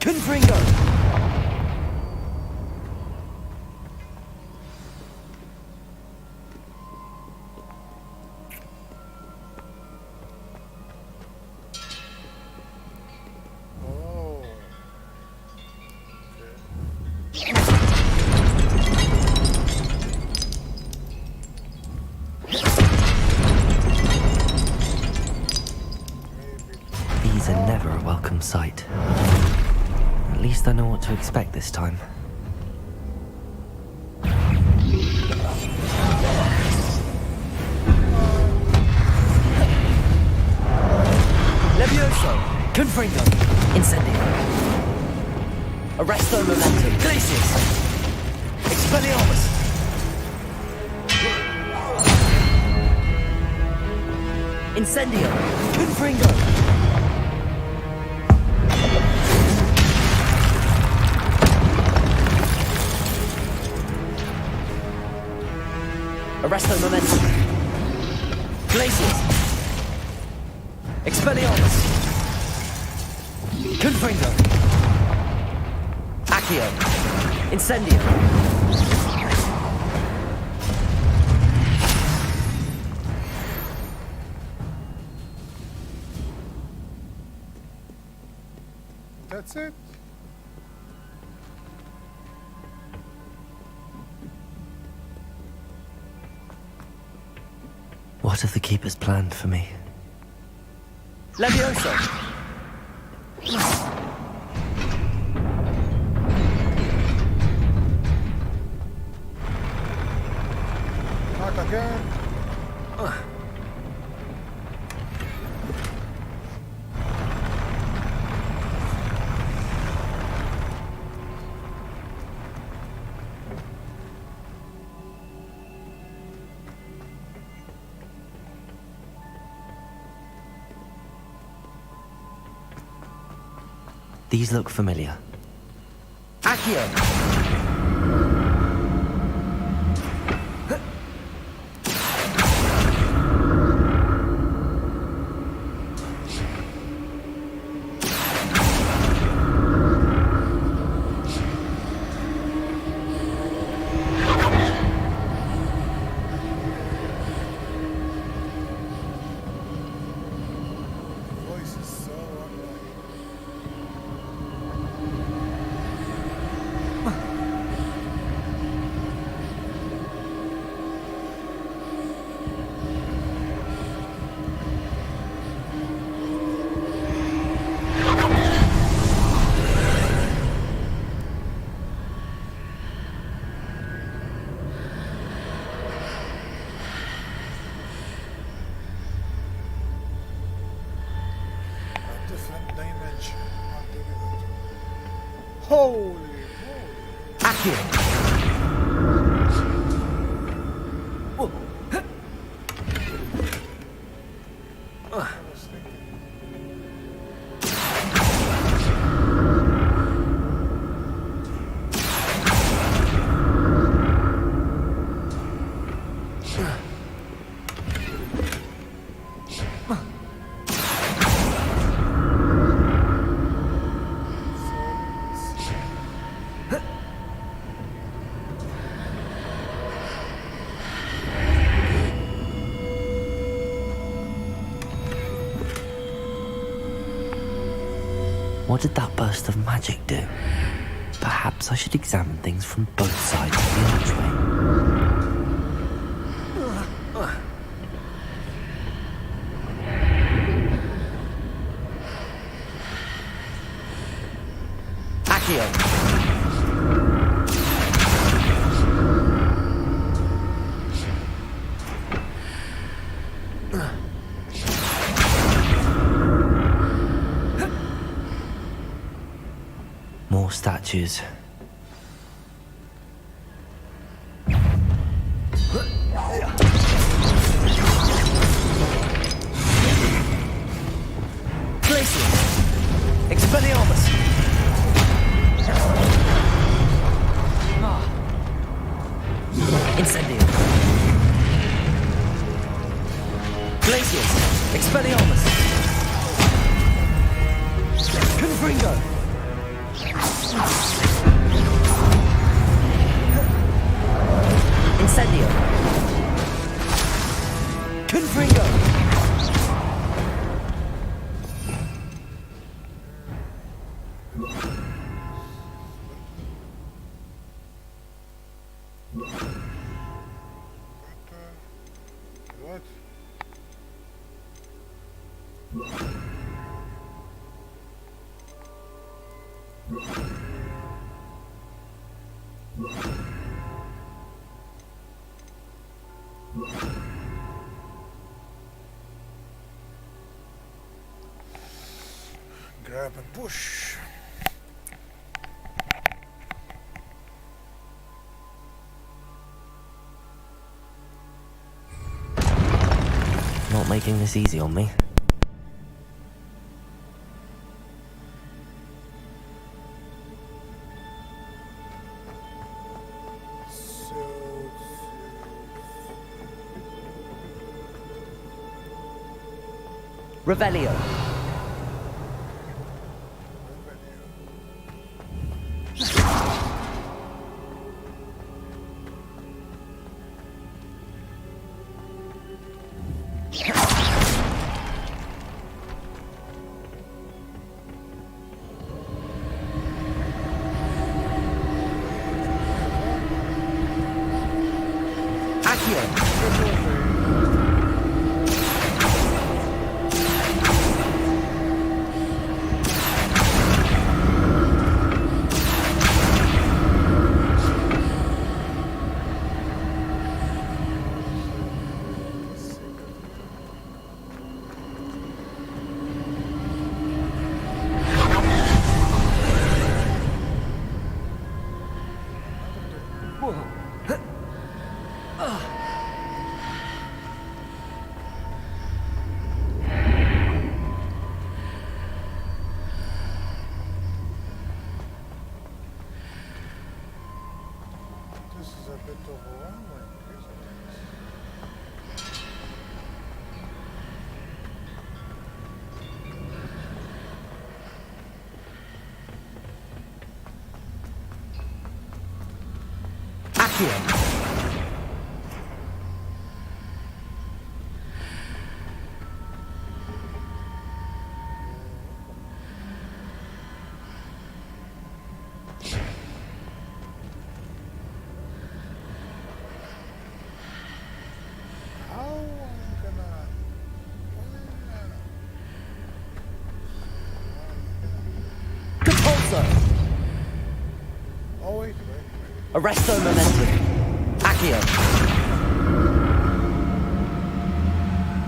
Confringo! Oh. These are never a welcome sight. At least I know what to expect this time. Levioso! Confringo! Incendio! Arresto Momentum! Glacius! Expelliarmus! Incendio! Confringo! Arresto Momentum. Glacius. Expelliarmus. Confringo. Accio. Incendio. That's it. What have the keepers planned for me? Levioso! Not again. These look familiar. Accio! Voice is so unlike. A different dimension altogether. Holy moly! Accio! I was thinking. What did that burst of magic do? Perhaps I should examine things from both sides of the archway. Accio! More statues. Glacius! Expelliarmus! Incendio! Glacius! Expelliarmus! Confringo! Incendio! Confringo! What? Grab and push. Not making this easy on me. Revelio! This is a bit overwhelming, isn't it? How am I gonna... Compulso! Oh, wait. Arresto momentum. Accio.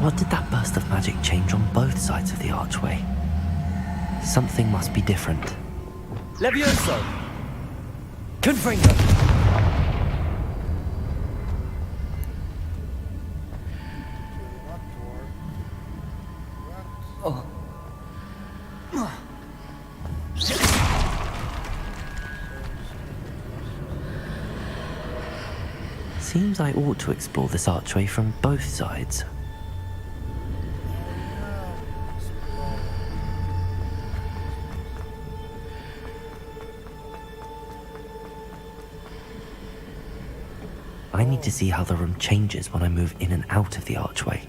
What did that burst of magic change on both sides of the archway? Something must be different. Levioso! Confringo! Not to work. What? Oh. Seems I ought to explore this archway from both sides. I need to see how the room changes when I move in and out of the archway.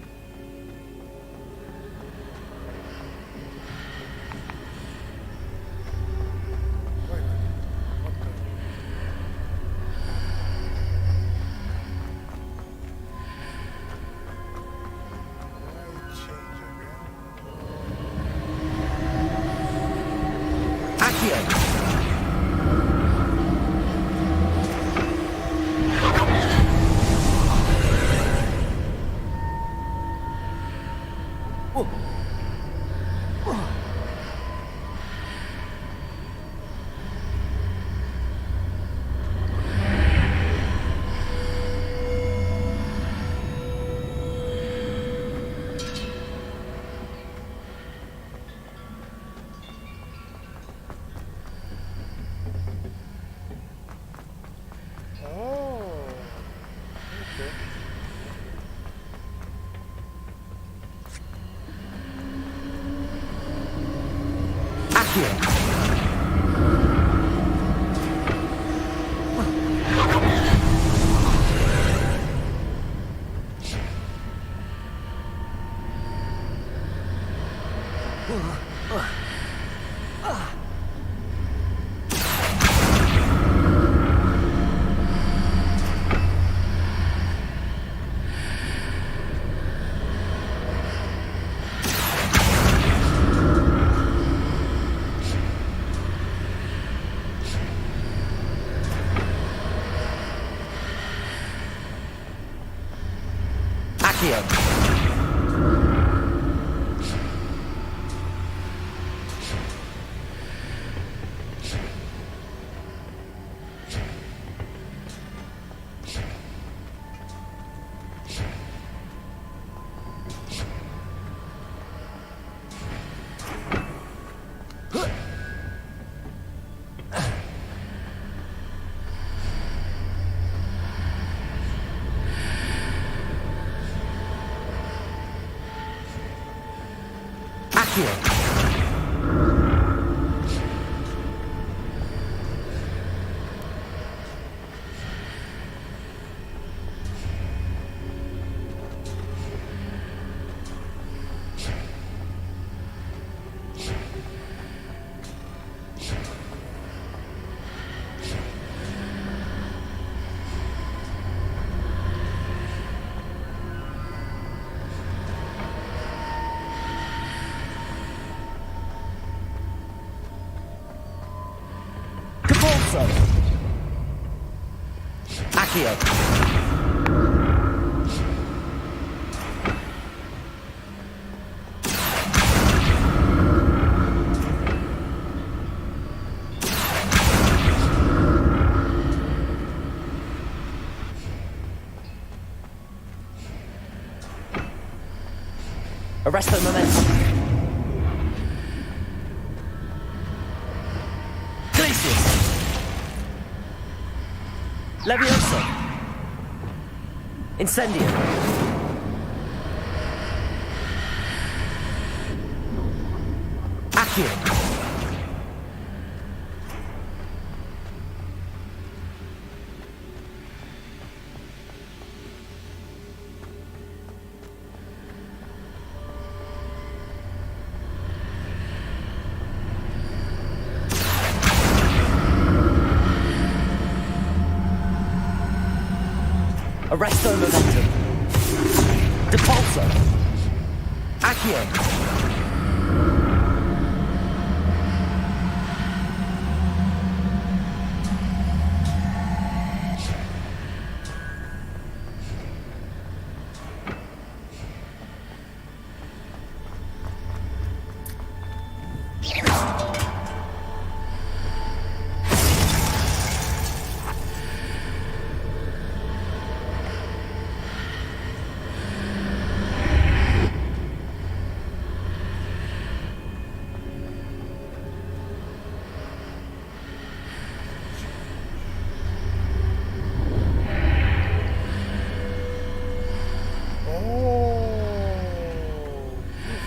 Depulso! Accio! Arresto momentum. Glacius. Levioso. Incendio. Accio. Arresto momentum. Depulso. Accio.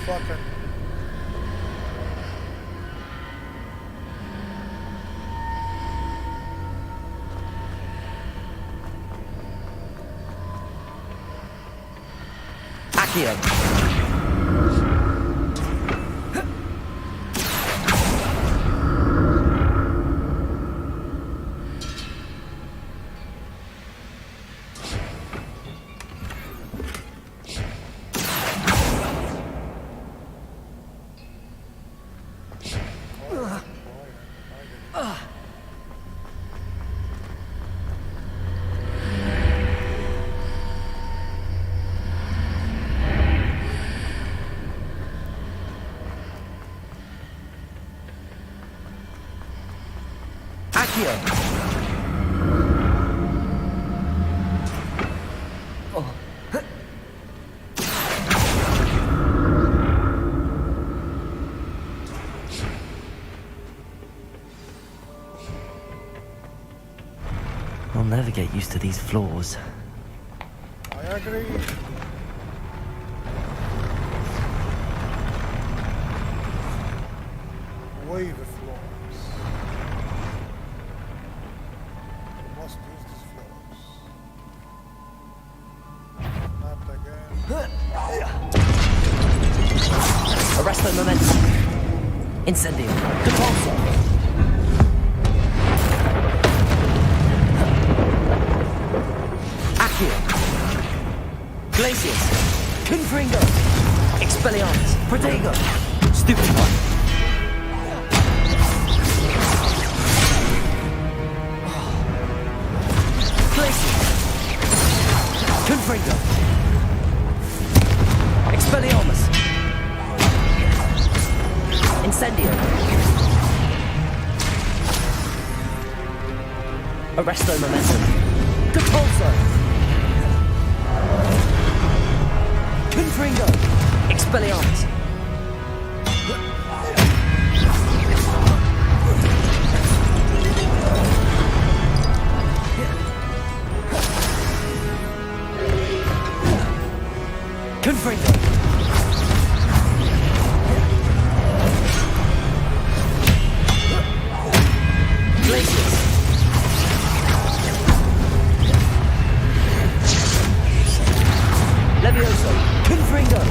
Fucking. Accio. Accio. I'll never get used to these floors. I agree. Wave floors. We must use these floors. Not again. Arresto momentum. Incendio. Depulso. Accio. Glacius. Confringo. Expelliarmus. Protego. Stupefy. Glacius. Confringo. Expelliarmus. Incendio. Arresto momentum. Depulso. Confringo. Expelliarmus. Confringo. Glacius. Levioso. Confringo.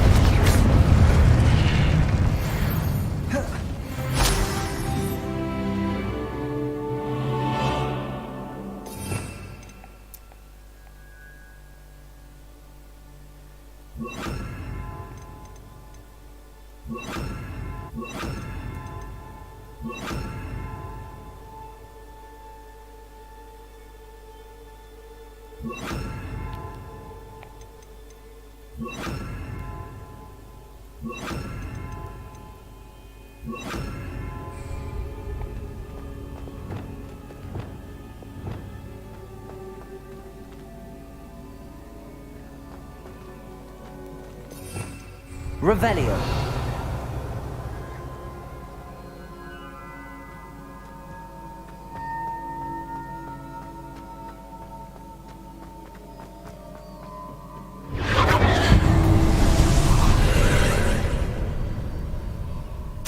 Revelio.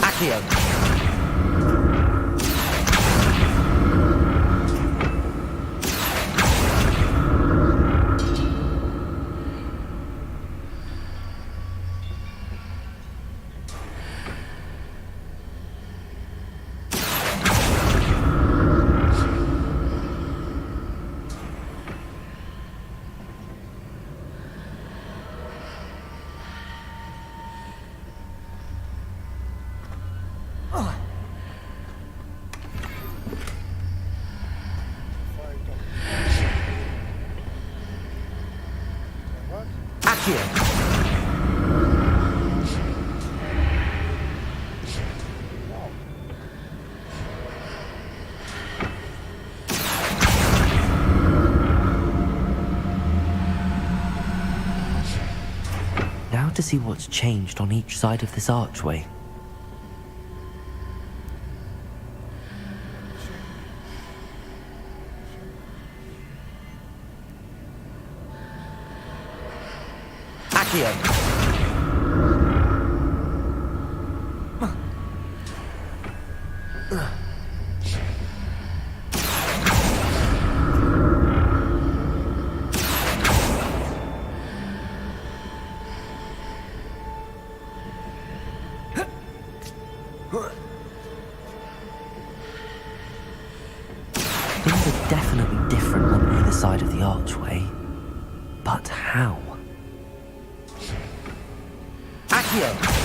Accio. Accio. Now to see what's changed on each side of this archway. Accio. Things are definitely different on either side of the archway. But how? Accio!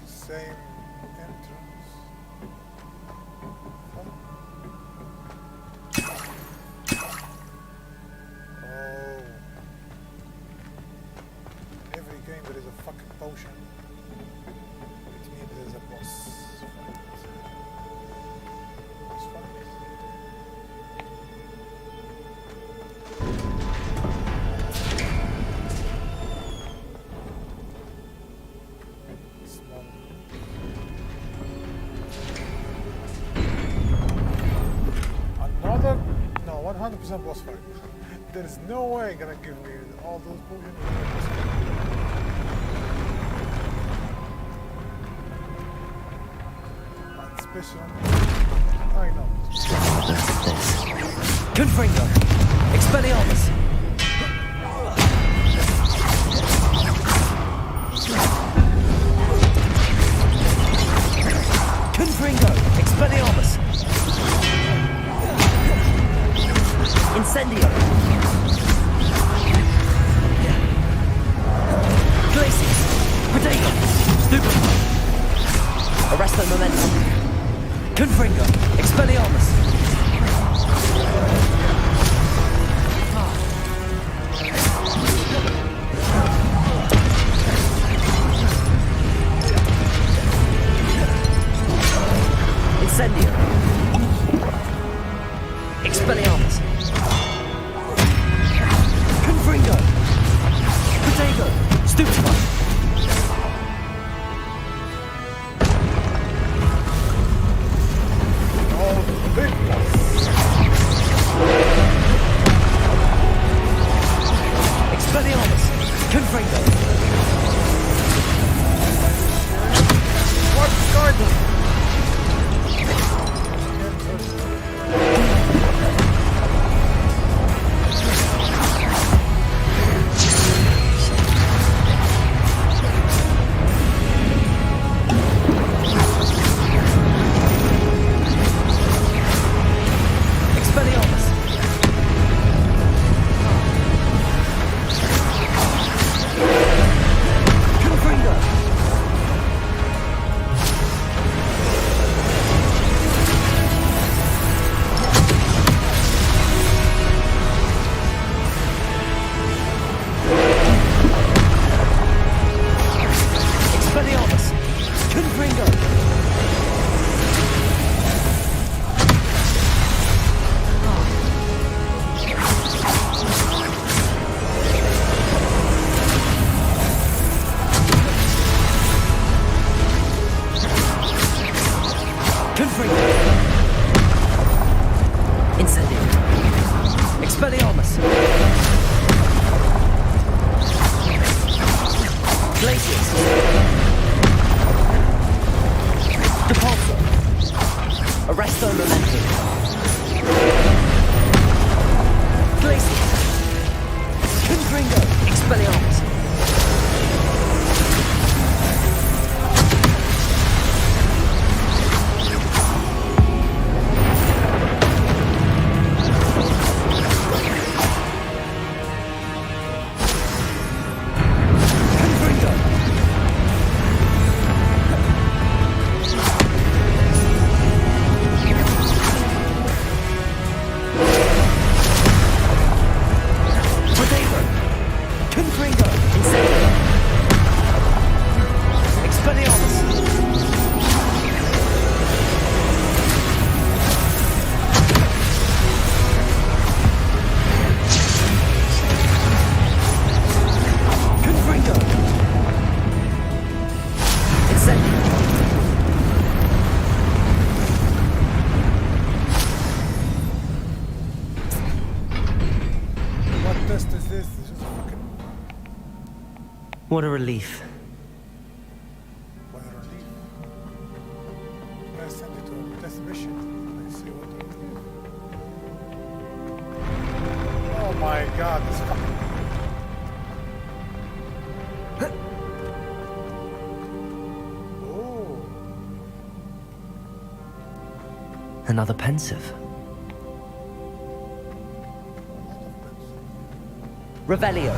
Same entrance. Oh. In every game there is a fucking potion. It means there's a boss fight. Boss fight. Another? No, 100% boss fight. There's no way gonna give me all those potions. And special. I know. Confringo! Expelliarmus! Confringo! Expelliarmus! Incendio! Glacius! Protego! Stupefy! Arresto Momentum! Confringo! Expelliarmus! Expelliarmus! Glacius! Depulso! Arresto Momentum! Glacius! Confringo! Expelliarmus! What a relief. What a relief. I send you to a test mission. Let's see what it is. Oh my god, it's coming. Oh. Another pensive. Revelio.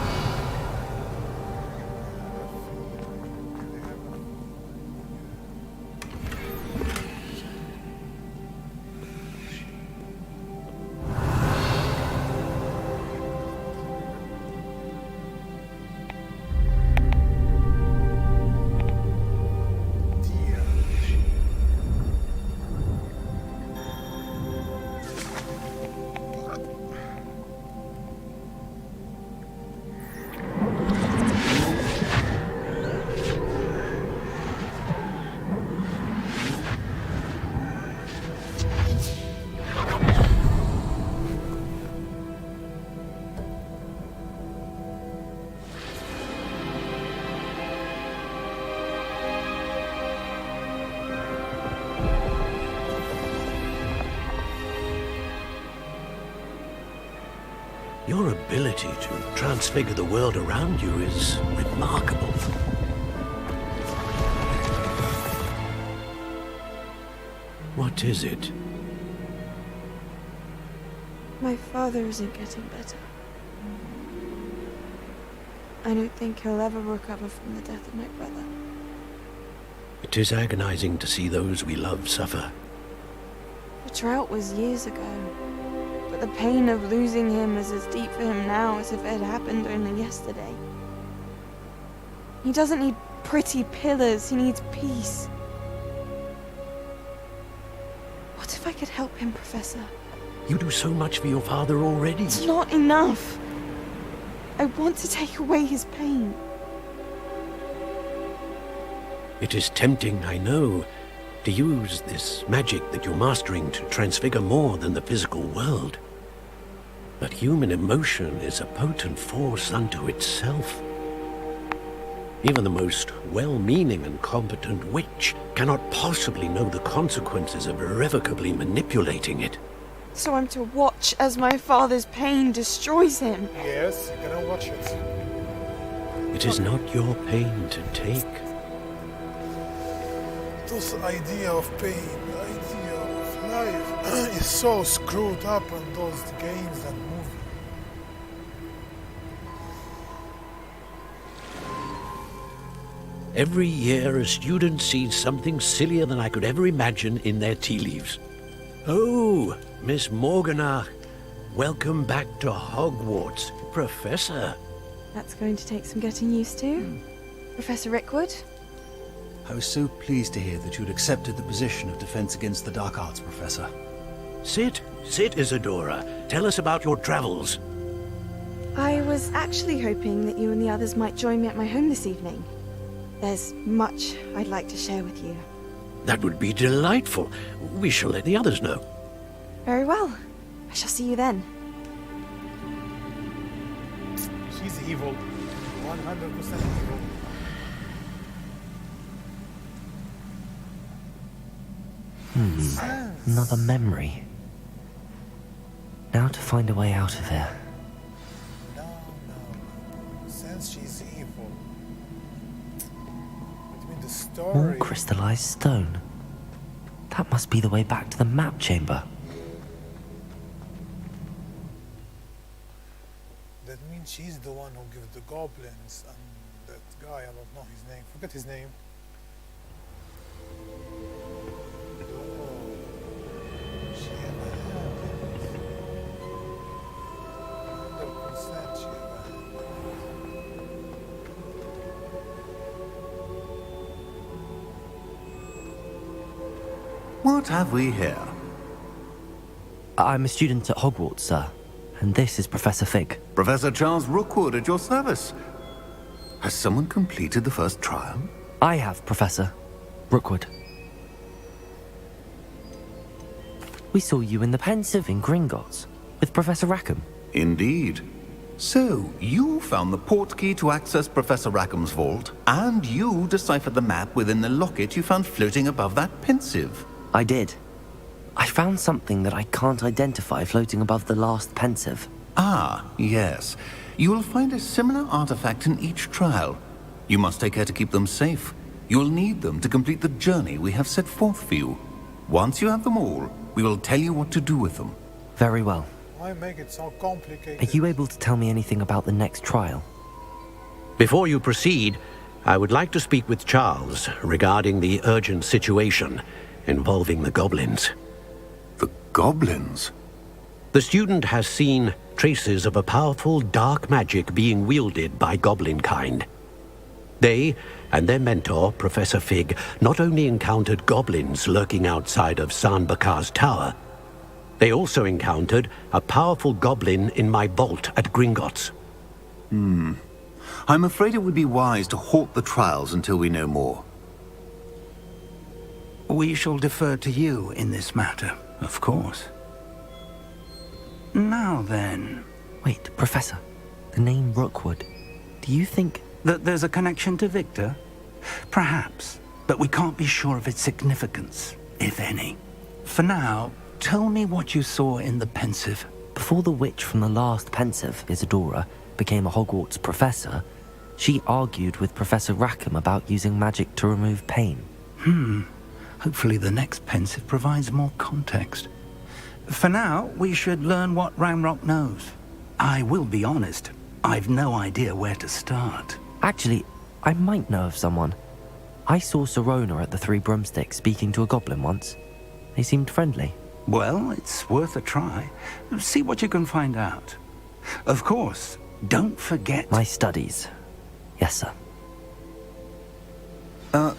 Your ability to transfigure the world around you is remarkable. What is it? My father isn't getting better. I don't think he'll ever recover from the death of my brother. It is agonizing to see those we love suffer. The drought was years ago, but the pain of losing him is as deep for him now as if it had happened only yesterday. He doesn't need pretty pillars, he needs peace. What if I could help him, Professor? You do so much for your father already. It's not enough. I want to take away his pain. It is tempting, I know, to use this magic that you're mastering to transfigure more than the physical world. But human emotion is a potent force unto itself. Even the most well-meaning and competent witch cannot possibly know the consequences of irrevocably manipulating it. So I'm to watch as my father's pain destroys him? Yes, you're gonna watch it. It is not your pain to take. This idea of pain, the idea of life is so screwed up in those games and movies. Every year a student sees something sillier than I could ever imagine in their tea leaves. Oh, Miss Morganach, welcome back to HogWarts, Professor. That's going to take some getting used to. Professor Rickwood? I was so pleased to hear that you'd accepted the position of Defense Against the Dark Arts, Professor. Sit, Isadora. Tell us about your travels. I was actually hoping that you and the others might join me at my home this evening. There's much I'd like to share with you. That would be delightful. We shall let the others know. Very well. I shall see you then. She's evil. 100% evil. Another memory. Now to find a way out of here. No. Since she's evil. Between the story... More crystallized stone. That must be the way back to the map chamber. That means she's the one who gives the goblins and that guy, I don't know his name. Forget his name. She ever had it. 100% she ever had What have we here? I'm a student at HogWarts, sir. And this is Professor Fig. Professor Charles Rookwood at your service. Has someone completed the first trial? I have, Professor Rookwood. We saw you in the Pensive in Gringotts with Professor Rackham. Indeed. So, you found the port key to access Professor Rackham's vault, and you deciphered the map within the locket you found floating above that Pensive. I did. I found something that I can't identify floating above the last Pensive. Ah, yes. You will find a similar artifact in each trial. You must take care to keep them safe. You will need them to complete the journey we have set forth for you. Once you have them all, we will tell you what to do with them. Very well. Why make it so complicated? Are you able to tell me anything about the next trial? Before you proceed, I would like to speak with Charles regarding the urgent situation involving the goblins. The goblins? The student has seen traces of a powerful dark magic being wielded by goblin kind. They and their mentor, Professor Fig, not only encountered goblins lurking outside of San Bakar's tower, they also encountered a powerful goblin in my vault at Gringotts. I'm afraid it would be wise to halt the trials until we know more. We shall defer to you in this matter, of course. Now then... Wait, Professor. The name Rookwood. Do you think... that there's a connection to Victor? Perhaps, but we can't be sure of its significance, if any. For now, tell me what you saw in the Pensive. Before the witch from the last Pensive, Isadora, became a Hogwarts professor, she argued with Professor Rackham about using magic to remove pain. Hopefully the next Pensive provides more context. For now, we should learn what Ramrock knows. I will be honest, I've no idea where to start. Actually, I might know of someone. I saw Serona at the Three Broomsticks speaking to a goblin once. They seemed friendly. Well, it's worth a try. See what you can find out. Of course, don't forget... My studies. Yes, sir.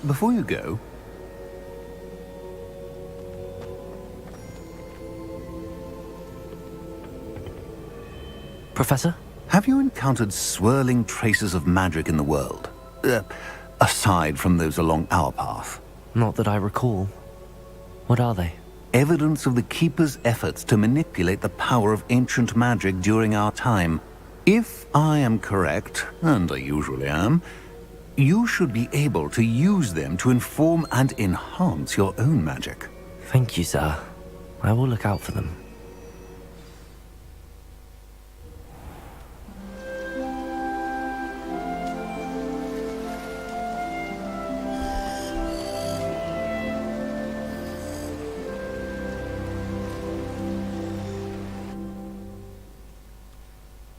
Before you go... Professor? Have you encountered swirling traces of magic in the world? Aside from those along our path? Not that I recall. What are they? Evidence of the Keeper's efforts to manipulate the power of ancient magic during our time. If I am correct, and I usually am, you should be able to use them to inform and enhance your own magic. Thank you, sir. I will look out for them.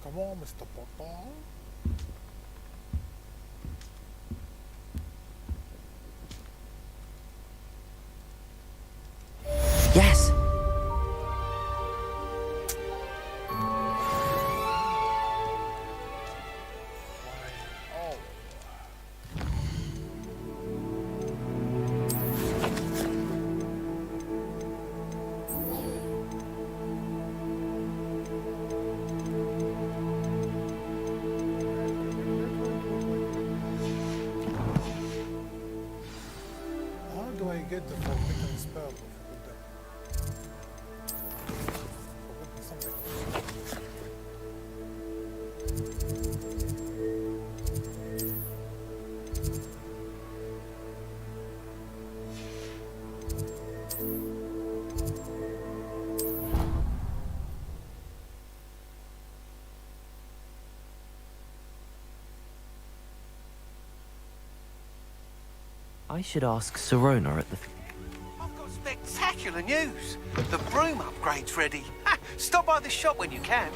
Come on, Mr. Potter. Yes! How do I get the forbidden spell? Forbidden something. I should ask Sirona at the... I've got spectacular news. The broom upgrade's ready. Ha, stop by the shop when you can.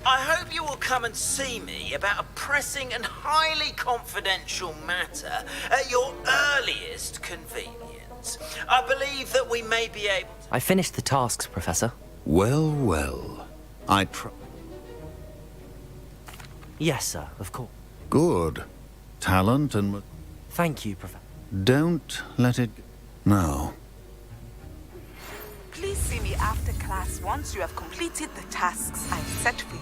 I hope you will come and see me about a pressing and highly confidential matter at your earliest convenience. I believe that we may be able to... I finished the tasks, Professor. Well, well. I tr... Yes, sir, of course. Good. Talent and... Thank you, Professor. Don't let it... Now. Please see me after class once you have completed the tasks I've set for you.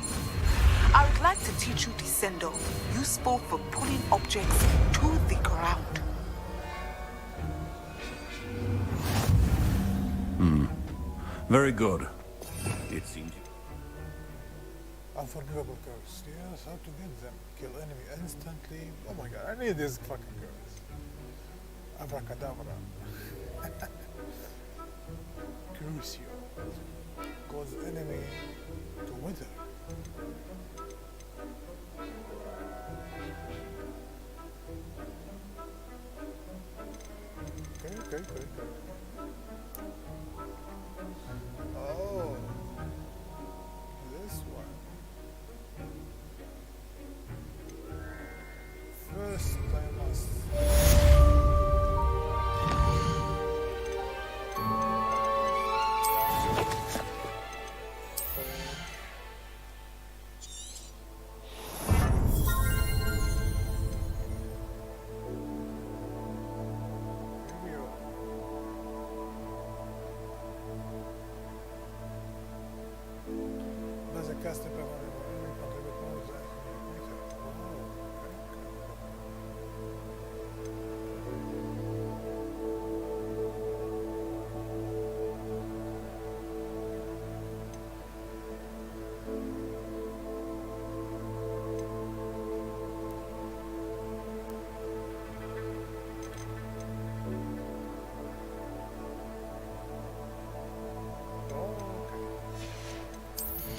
I would like to teach you Descendo, useful for pulling objects to the ground. Very good. It seems... Unforgivable curse. Yes, how to get them. Kill enemy instantly. Oh my god, I need this fucking curse. Abracadabra. Crucio. Cause enemy to wither. Okay. Oh. This one. First I must... Does it cast a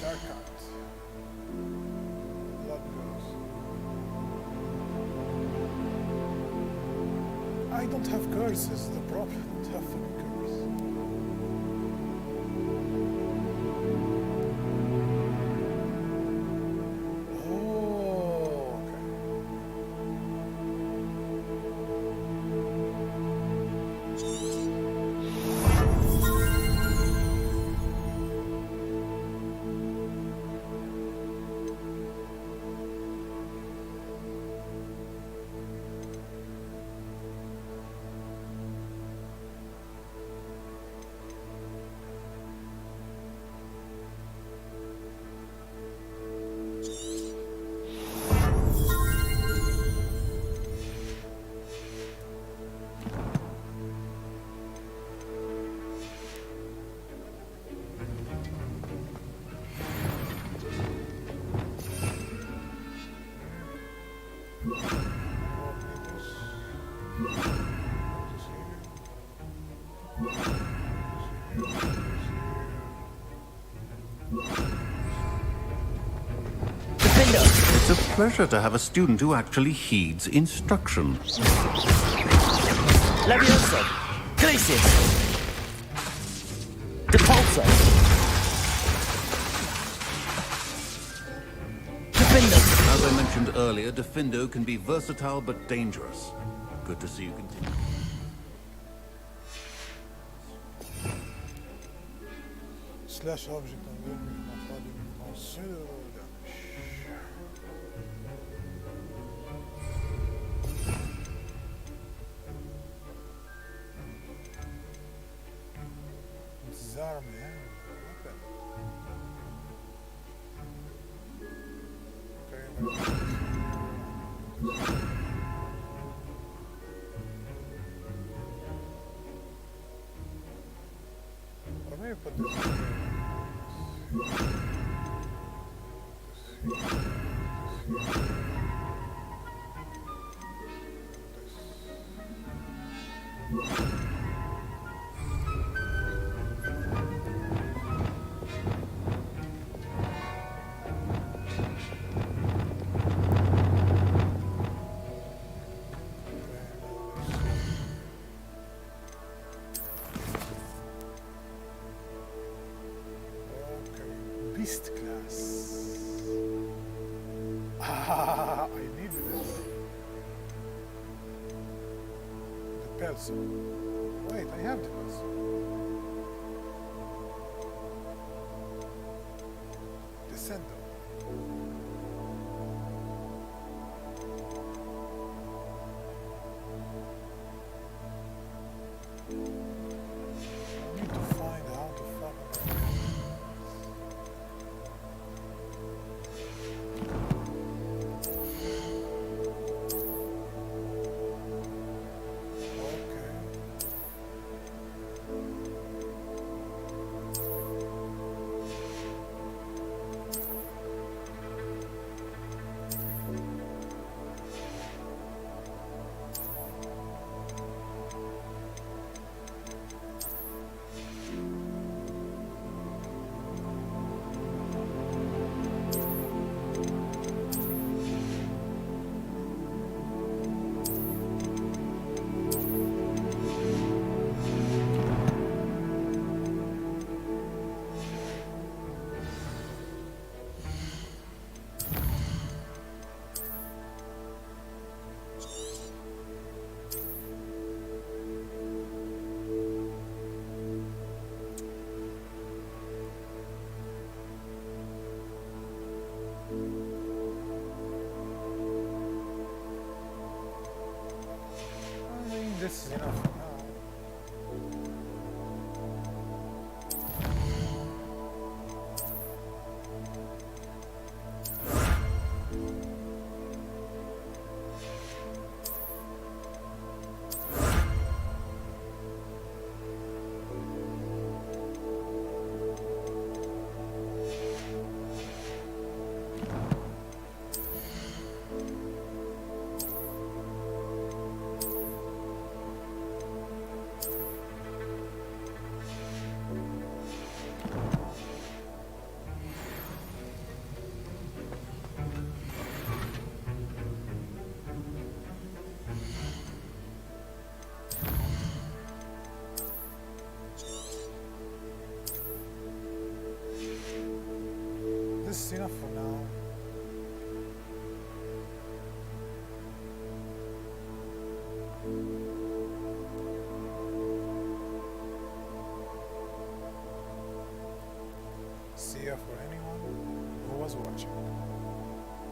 Dark cards. Blood goes. I don't have curses, the problem. I don't have fucking curse. Oh, okay. It's a pleasure to have a student who actually heeds instruction. Levioso! Glacius! Depulso! Defindo! As I mentioned earlier, Defindo can be versatile but dangerous. Good to see you continue. Slash object on the enemy not having considerable damage. Disarm hand weapon. Or maybe put this Priest class. Ah, I needed it. The Pelso. Wait, I have the Pelso. Descendo. I need to find how to fucking. This is enough for now. This is enough for now. See ya for anyone who was watching.